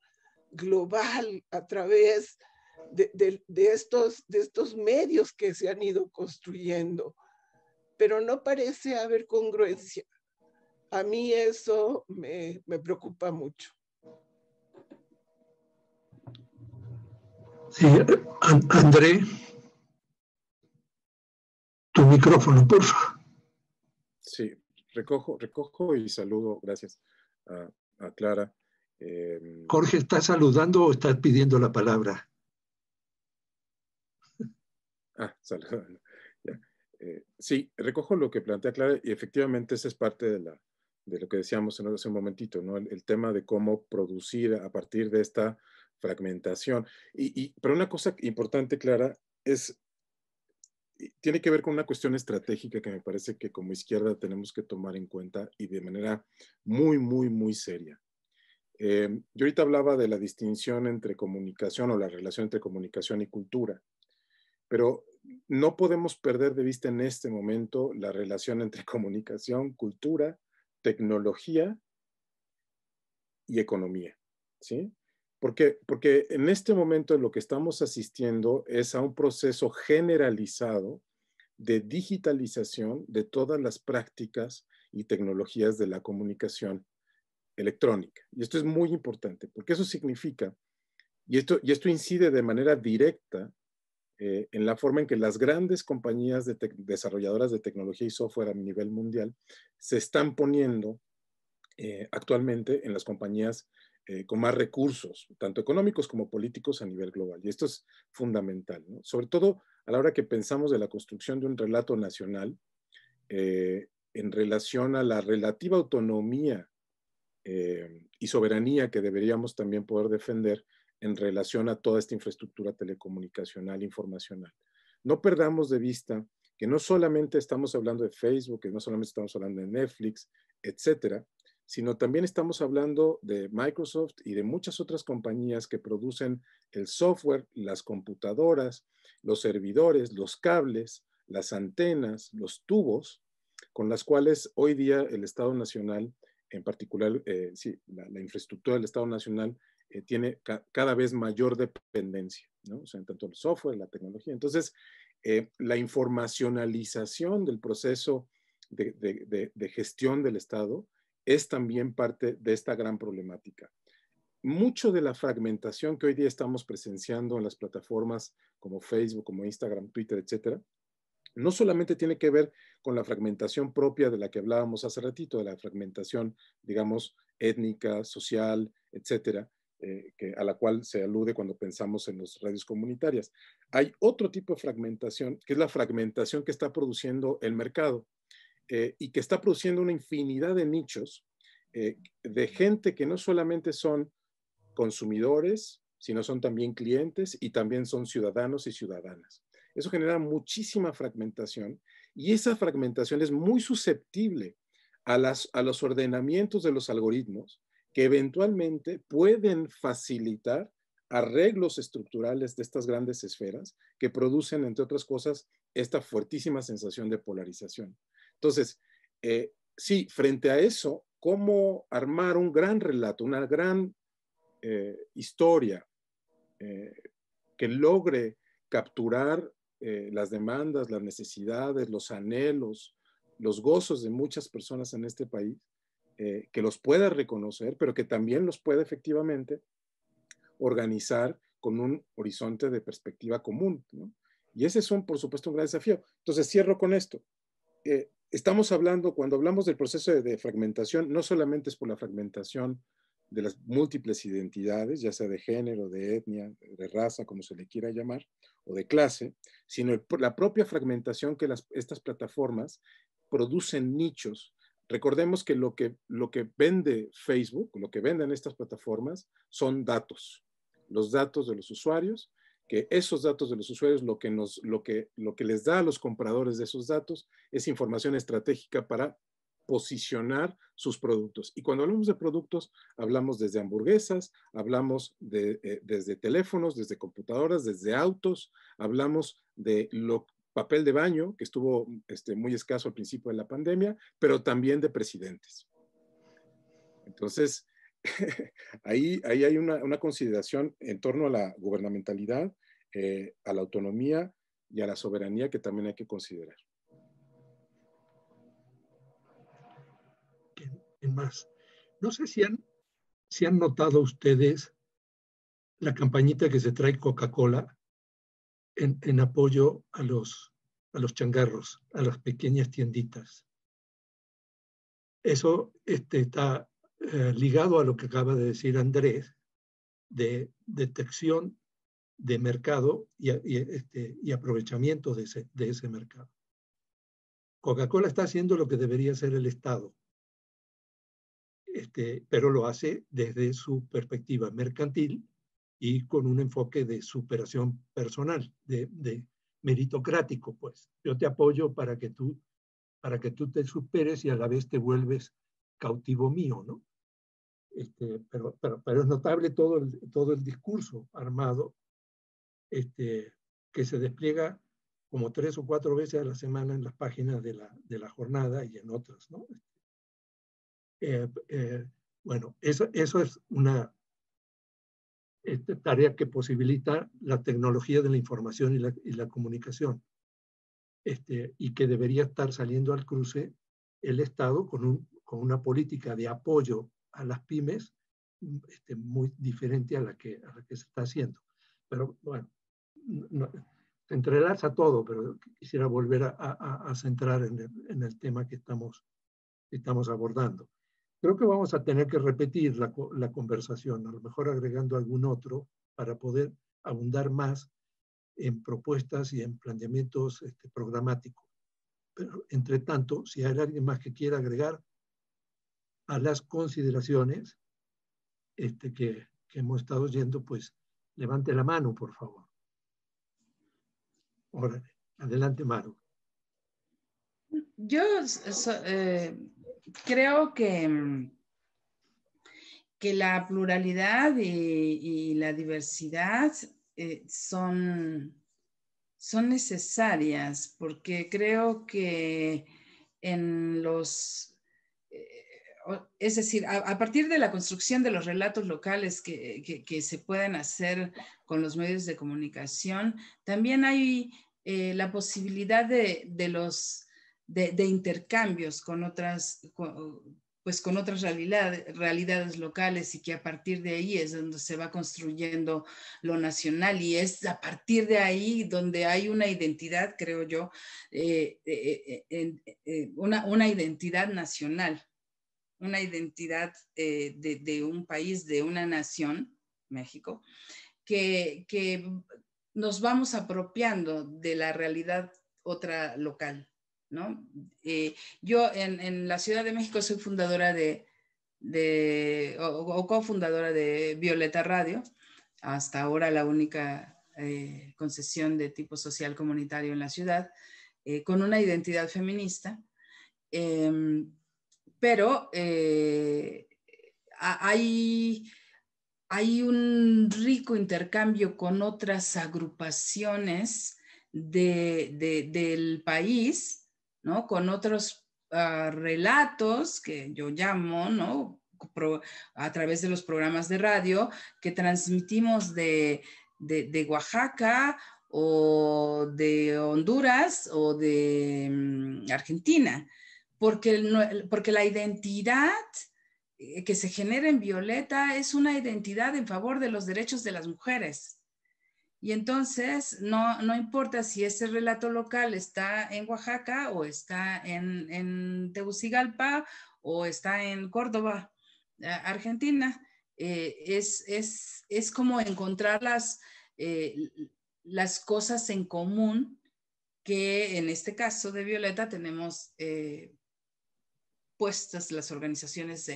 global a través de estos medios que se han ido construyendo, pero no parece haber congruencia. A mí eso me preocupa mucho. Sí, André, tu micrófono, por favor. Sí, recojo y saludo, gracias, a Clara. Jorge, ¿estás saludando o estás pidiendo la palabra? Saludando. Sí, recojo lo que plantea Clara y efectivamente esa es parte de lo que decíamos hace un momentito, ¿no? El tema de cómo producir a partir de esta fragmentación. Pero una cosa importante, Clara, tiene que ver con una cuestión estratégica que me parece que como izquierda tenemos que tomar en cuenta y de manera muy, muy, muy seria. Yo ahorita hablaba de la distinción entre comunicación o la relación entre comunicación y cultura, pero no podemos perder de vista en este momento la relación entre comunicación, cultura, tecnología y economía, ¿sí? Porque en este momento lo que estamos asistiendo es a un proceso generalizado de digitalización de todas las prácticas y tecnologías de la comunicación electrónica. Y esto es muy importante, porque eso significa, y esto incide de manera directa en la forma en que las grandes compañías desarrolladoras de tecnología y software a nivel mundial se están poniendo actualmente en las compañías con más recursos, tanto económicos como políticos a nivel global. Y esto es fundamental, ¿no? Sobre todo a la hora que pensamos de la construcción de un relato nacional en relación a la relativa autonomía y soberanía que deberíamos también poder defender en relación a toda esta infraestructura telecomunicacional, informacional. No perdamos de vista que no solamente estamos hablando de Facebook, que no solamente estamos hablando de Netflix, etcétera, sino también estamos hablando de Microsoft y de muchas otras compañías que producen el software, las computadoras, los servidores, los cables, las antenas, los tubos, con las cuales hoy día el Estado Nacional, en particular, sí, la infraestructura del Estado Nacional tiene cada vez mayor dependencia, ¿no? O sea, en tanto el software, la tecnología. Entonces, la informacionalización del proceso de gestión del Estado es también parte de esta gran problemática. Mucho de la fragmentación que hoy día estamos presenciando en las plataformas como Facebook, como Instagram, Twitter, etcétera, no solamente tiene que ver con la fragmentación propia de la que hablábamos hace ratito, de la fragmentación, digamos, étnica, social, etcétera, a la cual se alude cuando pensamos en las redes comunitarias. Hay otro tipo de fragmentación, que es la fragmentación que está produciendo el mercado y que está produciendo una infinidad de nichos de gente que no solamente son consumidores, sino son también clientes y también son ciudadanos y ciudadanas. Eso genera muchísima fragmentación y esa fragmentación es muy susceptible a los ordenamientos de los algoritmos que eventualmente pueden facilitar arreglos estructurales de estas grandes esferas que producen, entre otras cosas, esta fuertísima sensación de polarización. Entonces, sí, frente a eso, ¿cómo armar un gran relato, una gran historia que logre capturar las demandas, las necesidades, los anhelos, los gozos de muchas personas en este país, que los pueda reconocer, pero que también los pueda efectivamente organizar con un horizonte de perspectiva común, ¿no? Y ese es, por supuesto, un gran desafío. Entonces, cierro con esto. Estamos hablando, cuando hablamos del proceso de fragmentación, no solamente es por la fragmentación de las múltiples identidades, ya sea de género, de etnia, de raza, como se le quiera llamar, o de clase, sino la propia fragmentación que estas plataformas producen nichos. Recordemos que lo que vende Facebook, lo que venden estas plataformas, son datos, los datos de los usuarios, que esos datos de los usuarios lo que les da a los compradores de esos datos es información estratégica para posicionar sus productos. Y cuando hablamos de productos, hablamos desde hamburguesas, hablamos desde teléfonos, desde computadoras, desde autos, hablamos de papel de baño, que estuvo muy escaso al principio de la pandemia, pero también de presidentes. Entonces, ahí hay una consideración en torno a la gubernamentalidad, a la autonomía y a la soberanía que también hay que considerar. ¿Quién más? No sé si han notado ustedes la campañita que se trae Coca-Cola en apoyo a los changarros, a las pequeñas tienditas. Eso está ligado a lo que acaba de decir Andrés, de detección de mercado y aprovechamiento de ese mercado. Coca-Cola está haciendo lo que debería hacer el Estado, pero lo hace desde su perspectiva mercantil y con un enfoque de superación personal, de meritocrático, pues. Yo te apoyo para que tú te superes y a la vez te vuelves cautivo mío, ¿no? Pero es notable todo el discurso armado que se despliega como 3 o 4 veces a la semana en las páginas de la jornada y en otras, ¿no? Bueno, eso es una tarea que posibilita la tecnología de la información y la comunicación, y que debería estar saliendo al cruce el Estado con una política de apoyo a las pymes muy diferente a la que se está haciendo. Pero bueno, no, se entrelaza todo, pero quisiera volver a centrar en el tema que estamos abordando. Creo que vamos a tener que repetir la conversación, a lo mejor agregando algún otro para poder abundar más en propuestas y en planteamientos programáticos. Pero, entre tanto, si hay alguien más que quiera agregar a las consideraciones que hemos estado oyendo, pues levante la mano, por favor. Órale, adelante, Maru. Yo creo que la pluralidad y la diversidad son necesarias, porque creo que es decir, a partir de la construcción de los relatos locales que se pueden hacer con los medios de comunicación, también hay la posibilidad de intercambios con otras realidades locales, y que a partir de ahí es donde se va construyendo lo nacional, y es a partir de ahí donde hay una identidad, creo yo, una identidad nacional, una identidad de un país, de una nación, México, que nos vamos apropiando de la realidad otra local, ¿no? Yo en la Ciudad de México soy fundadora o cofundadora de Violeta Radio, hasta ahora la única concesión de tipo social comunitario en la ciudad, con una identidad feminista, pero hay un rico intercambio con otras agrupaciones del país, ¿no? Con otros relatos que yo llamo, ¿no? A través de los programas de radio que transmitimos de Oaxaca o de Honduras o de Argentina, porque la identidad que se genera en Violeta es una identidad en favor de los derechos de las mujeres. Y entonces no importa si ese relato local está en Oaxaca o está en Tegucigalpa o está en Córdoba, Argentina. Es como encontrar las cosas en común que en este caso de Violeta tenemos puestas las organizaciones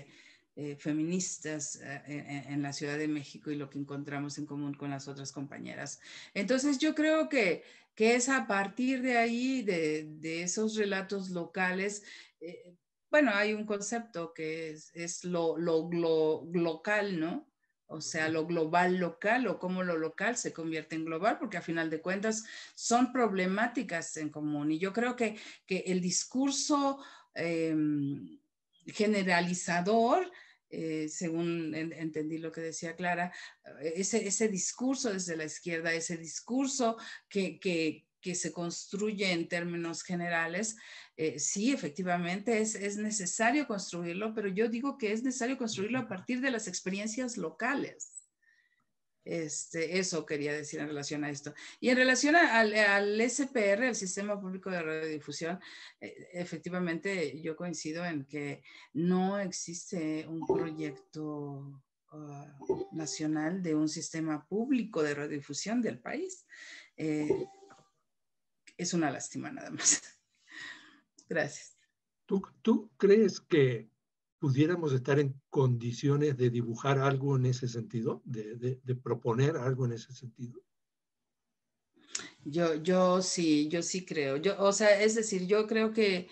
feministas en la Ciudad de México, y lo que encontramos en común con las otras compañeras. Entonces yo creo que es a partir de ahí, de esos relatos locales, bueno, hay un concepto que es lo local, ¿no? O sea, lo global local, o cómo lo local se convierte en global, porque a final de cuentas son problemáticas en común. Y yo creo que el discurso generalizador, según entendí lo que decía Clara, ese discurso desde la izquierda, ese discurso que se construye en términos generales, sí, efectivamente es necesario construirlo, pero yo digo que es necesario construirlo a partir de las experiencias locales. Eso quería decir en relación a esto. Y en relación al SPR, el Sistema Público de Radiodifusión, efectivamente yo coincido en que no existe un proyecto nacional de un sistema público de radiodifusión del país. Es una lástima nada más. Gracias. ¿Tú crees que pudiéramos estar en condiciones de dibujar algo en ese sentido, de proponer algo en ese sentido? Yo sí creo. O sea, es decir, yo creo que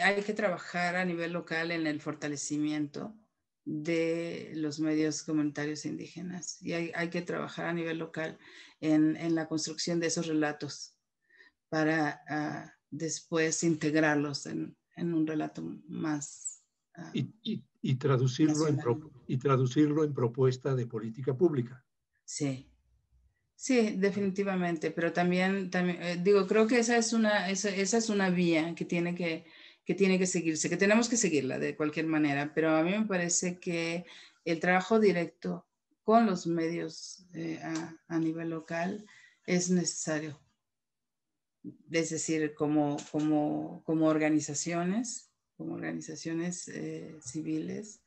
hay que trabajar a nivel local en el fortalecimiento de los medios comunitarios indígenas y hay que trabajar a nivel local en la construcción de esos relatos para después integrarlos en un relato más y traducirlo en propuesta de política pública. Sí. Sí, definitivamente, pero también digo, creo que esa es una vía que tiene que seguirse, que tenemos que seguirla de cualquier manera, pero a mí me parece que el trabajo directo con los medios a nivel local es necesario. Es decir, como organizaciones civiles,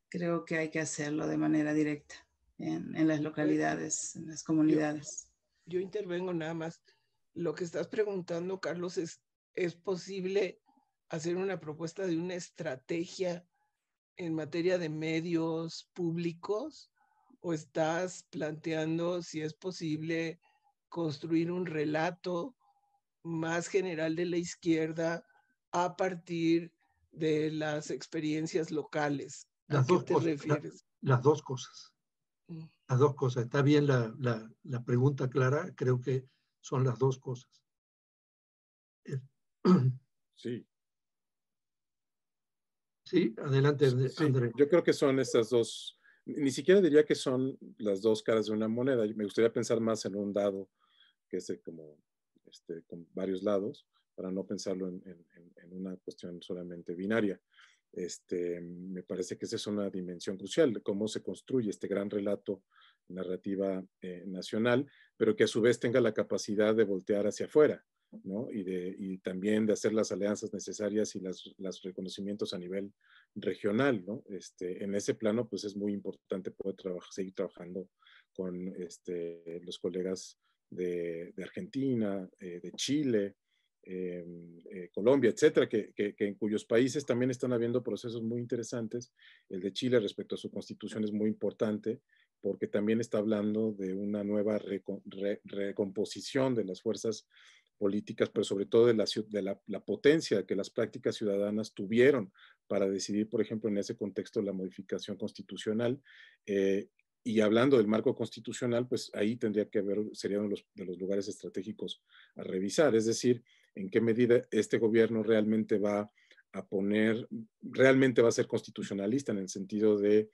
creo que hay que hacerlo de manera directa en las localidades, en las comunidades. Yo intervengo nada más. Lo que estás preguntando, Carlos, ¿es posible hacer una propuesta de una estrategia en materia de medios públicos? ¿O estás planteando si es posible construir un relato más general de la izquierda a partir de las experiencias locales? ¿A qué te refieres? Las dos cosas. Las dos cosas. Está bien la pregunta, Clara. Creo que son las dos cosas. Sí. Sí, adelante, sí, André. Yo creo que son estas dos, ni siquiera diría que son las dos caras de una moneda. Me gustaría pensar más en un dado que es como con varios lados, para no pensarlo en una cuestión solamente binaria. Me parece que esa es una dimensión crucial de cómo se construye este gran relato narrativa nacional, pero que a su vez tenga la capacidad de voltear hacia afuera, ¿no? Y también de hacer las alianzas necesarias y los reconocimientos a nivel regional, ¿no? En ese plano, pues es muy importante poder seguir trabajando con los colegas de Argentina, de Chile, Colombia, etcétera, que en cuyos países también están habiendo procesos muy interesantes. El de Chile respecto a su constitución es muy importante porque también está hablando de una nueva recomposición de las fuerzas políticas, pero sobre todo de la potencia que las prácticas ciudadanas tuvieron para decidir, por ejemplo, en ese contexto, la modificación constitucional. Y hablando del marco constitucional, pues ahí tendría que ver, sería uno de los lugares estratégicos a revisar, es decir, en qué medida este gobierno realmente va a ser constitucionalista en el sentido de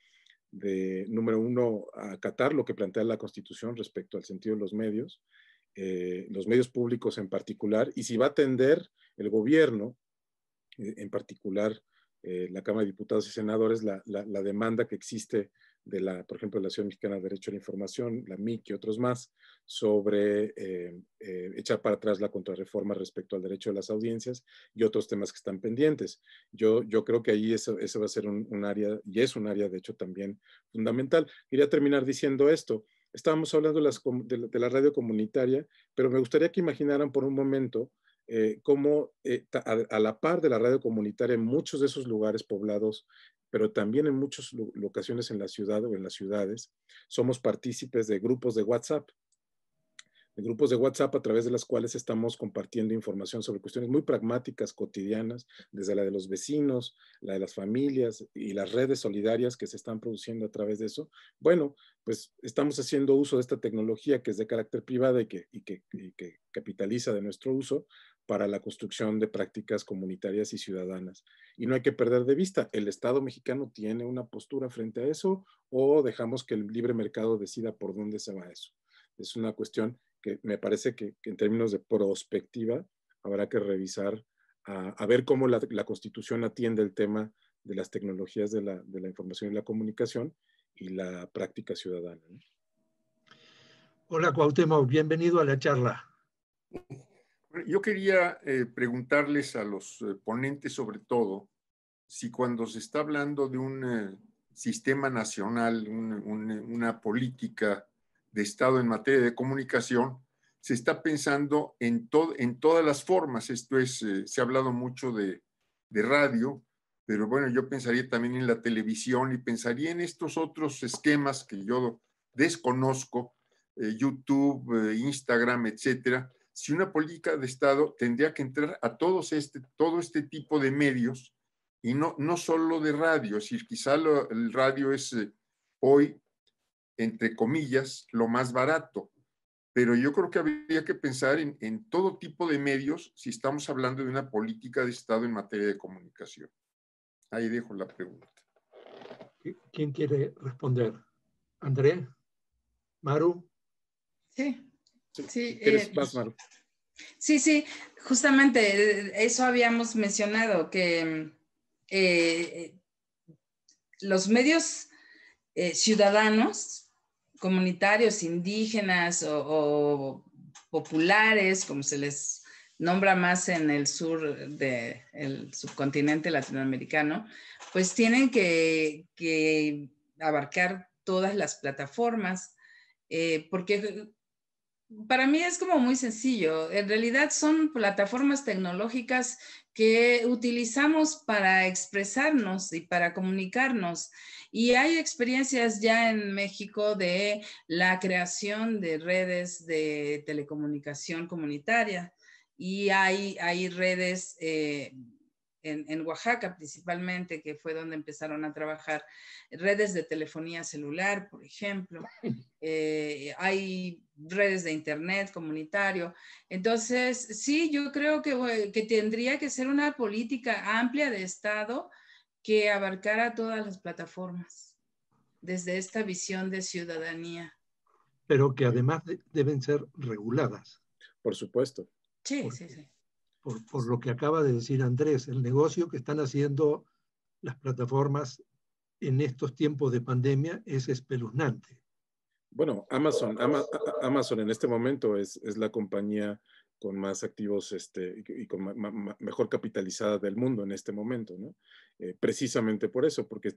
número uno, acatar lo que plantea la Constitución respecto al sentido de los medios públicos en particular, y si va a atender el gobierno, en particular la Cámara de Diputados y Senadores, la demanda que existe por ejemplo, de la Asociación Mexicana de Derecho a la Información, la MIC y otros más, sobre echar para atrás la contrarreforma respecto al derecho de las audiencias y otros temas que están pendientes. Yo creo que ahí eso va a ser un área, y es un área de hecho también fundamental. Quería terminar diciendo esto. Estábamos hablando de la radio comunitaria, pero me gustaría que imaginaran por un momento cómo a la par de la radio comunitaria en muchos de esos lugares poblados, pero también en muchas locaciones en la ciudad o en las ciudades, somos partícipes de grupos de WhatsApp a través de las cuales estamos compartiendo información sobre cuestiones muy pragmáticas, cotidianas, desde la de los vecinos, la de las familias y las redes solidarias que se están produciendo a través de eso. Bueno, pues estamos haciendo uso de esta tecnología que es de carácter privado y que capitaliza de nuestro uso para la construcción de prácticas comunitarias y ciudadanas. Y no hay que perder de vista, ¿el Estado mexicano tiene una postura frente a eso o dejamos que el libre mercado decida por dónde se va eso? Es una cuestión que me parece que en términos de prospectiva habrá que revisar a ver cómo la Constitución atiende el tema de las tecnologías de la información y la comunicación y la práctica ciudadana, ¿no? Hola, Cuauhtémoc, bienvenido a la charla. Yo quería preguntarles a los ponentes sobre todo si cuando se está hablando de un sistema nacional, una política de Estado en materia de comunicación, se está pensando en todas las formas. Esto es, se ha hablado mucho de radio, pero bueno, yo pensaría también en la televisión y pensaría en estos otros esquemas que yo desconozco, YouTube, Instagram, etcétera. Si una política de Estado tendría que entrar a todo este tipo de medios y no solo de radio, es decir, quizá el radio es hoy, entre comillas, lo más barato, pero yo creo que habría que pensar en todo tipo de medios si estamos hablando de una política de Estado en materia de comunicación. Ahí dejo la pregunta. ¿Quién quiere responder? ¿André? ¿Maru? Sí. Sí, Vas, Maru. sí, justamente eso habíamos mencionado, que los medios ciudadanos, comunitarios, indígenas o populares, como se les nombra más en el sur del subcontinente latinoamericano, pues tienen que abarcar todas las plataformas, porque para mí es como muy sencillo. En realidad son plataformas tecnológicas que utilizamos para expresarnos y para comunicarnos. Y hay experiencias ya en México de la creación de redes de telecomunicación comunitaria. Y hay redes en Oaxaca principalmente, que fue donde empezaron a trabajar, redes de telefonía celular, por ejemplo. Hay redes de internet comunitario. Entonces, sí, yo creo que tendría que ser una política amplia de Estado que abarcara todas las plataformas desde esta visión de ciudadanía. Pero que además deben ser reguladas. Por supuesto. Sí. Por lo que acaba de decir Andrés, el negocio que están haciendo las plataformas en estos tiempos de pandemia es espeluznante. Bueno, Amazon en este momento es la compañía con más activos y con mejor capitalizada del mundo en este momento, ¿no? Precisamente por eso, porque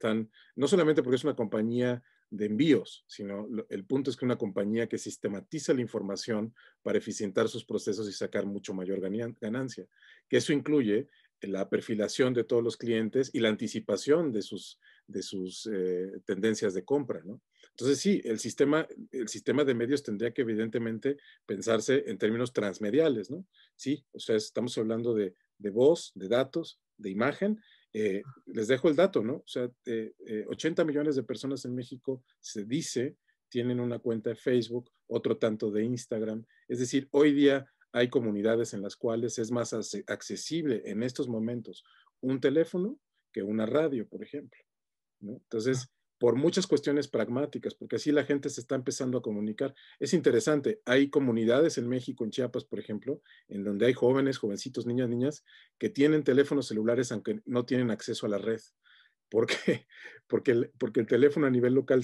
no solamente porque es una compañía de envíos, sino el punto es que una compañía que sistematiza la información para eficientar sus procesos y sacar mucho mayor ganancia, que eso incluye la perfilación de todos los clientes y la anticipación de sus tendencias de compra, ¿no? Entonces sí, el sistema de medios tendría que evidentemente pensarse en términos transmediales, ¿no? Sí, o sea, estamos hablando de voz, de datos, de imagen. Les dejo el dato, ¿no? O sea, 80 millones de personas en México se dice tienen una cuenta de Facebook, otro tanto de Instagram. Es decir, hoy día hay comunidades en las cuales es más accesible en estos momentos un teléfono que una radio, por ejemplo, ¿no? Entonces, por muchas cuestiones pragmáticas, porque así la gente se está empezando a comunicar. Es interesante, hay comunidades en México, en Chiapas, por ejemplo, en donde hay jóvenes, jovencitos, niñas, que tienen teléfonos celulares aunque no tienen acceso a la red. ¿Por qué? Porque el teléfono a nivel local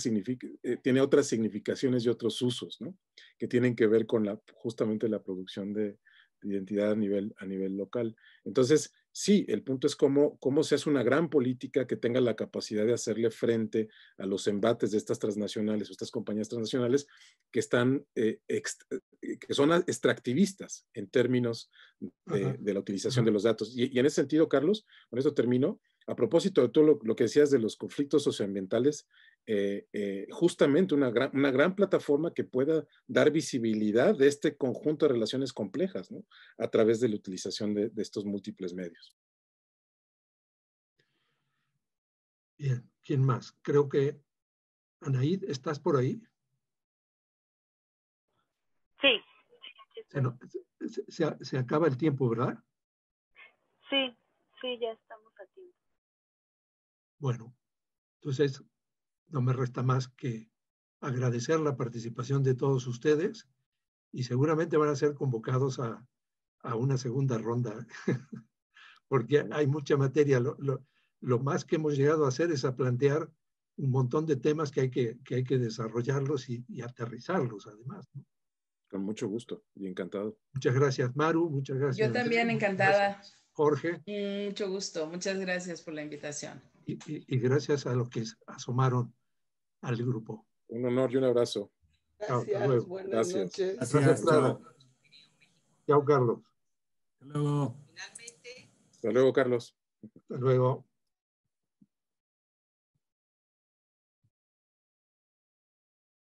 tiene otras significaciones y otros usos, ¿no? Que tienen que ver con justamente la producción de identidad a nivel local. Entonces, sí, el punto es cómo se hace una gran política que tenga la capacidad de hacerle frente a los embates de estas transnacionales o estas compañías transnacionales que son extractivistas en términos de la utilización de los datos. Y en ese sentido, Carlos, con esto termino. A propósito de todo lo que decías de los conflictos socioambientales, justamente una gran plataforma que pueda dar visibilidad de este conjunto de relaciones complejas, ¿no? A través de la utilización de estos múltiples medios. Bien, ¿quién más? Creo que, Anaíd, ¿estás por ahí? Sí. Se acaba el tiempo, ¿verdad? Sí, ya estamos a tiempo. Bueno, entonces no me resta más que agradecer la participación de todos ustedes y seguramente van a ser convocados a una segunda ronda porque hay mucha materia. Lo más que hemos llegado a hacer es a plantear un montón de temas que hay que desarrollarlos y aterrizarlos además, ¿no? Con mucho gusto y encantado. Muchas gracias, Maru. Muchas gracias. Yo también encantada. Jorge. Mucho gusto. Muchas gracias por la invitación. Y gracias a los que asomaron al grupo. Un honor y un abrazo. Gracias, buenas noches. Gracias. Chao, Carlos. Hasta luego. Hasta luego, Carlos. Hasta luego.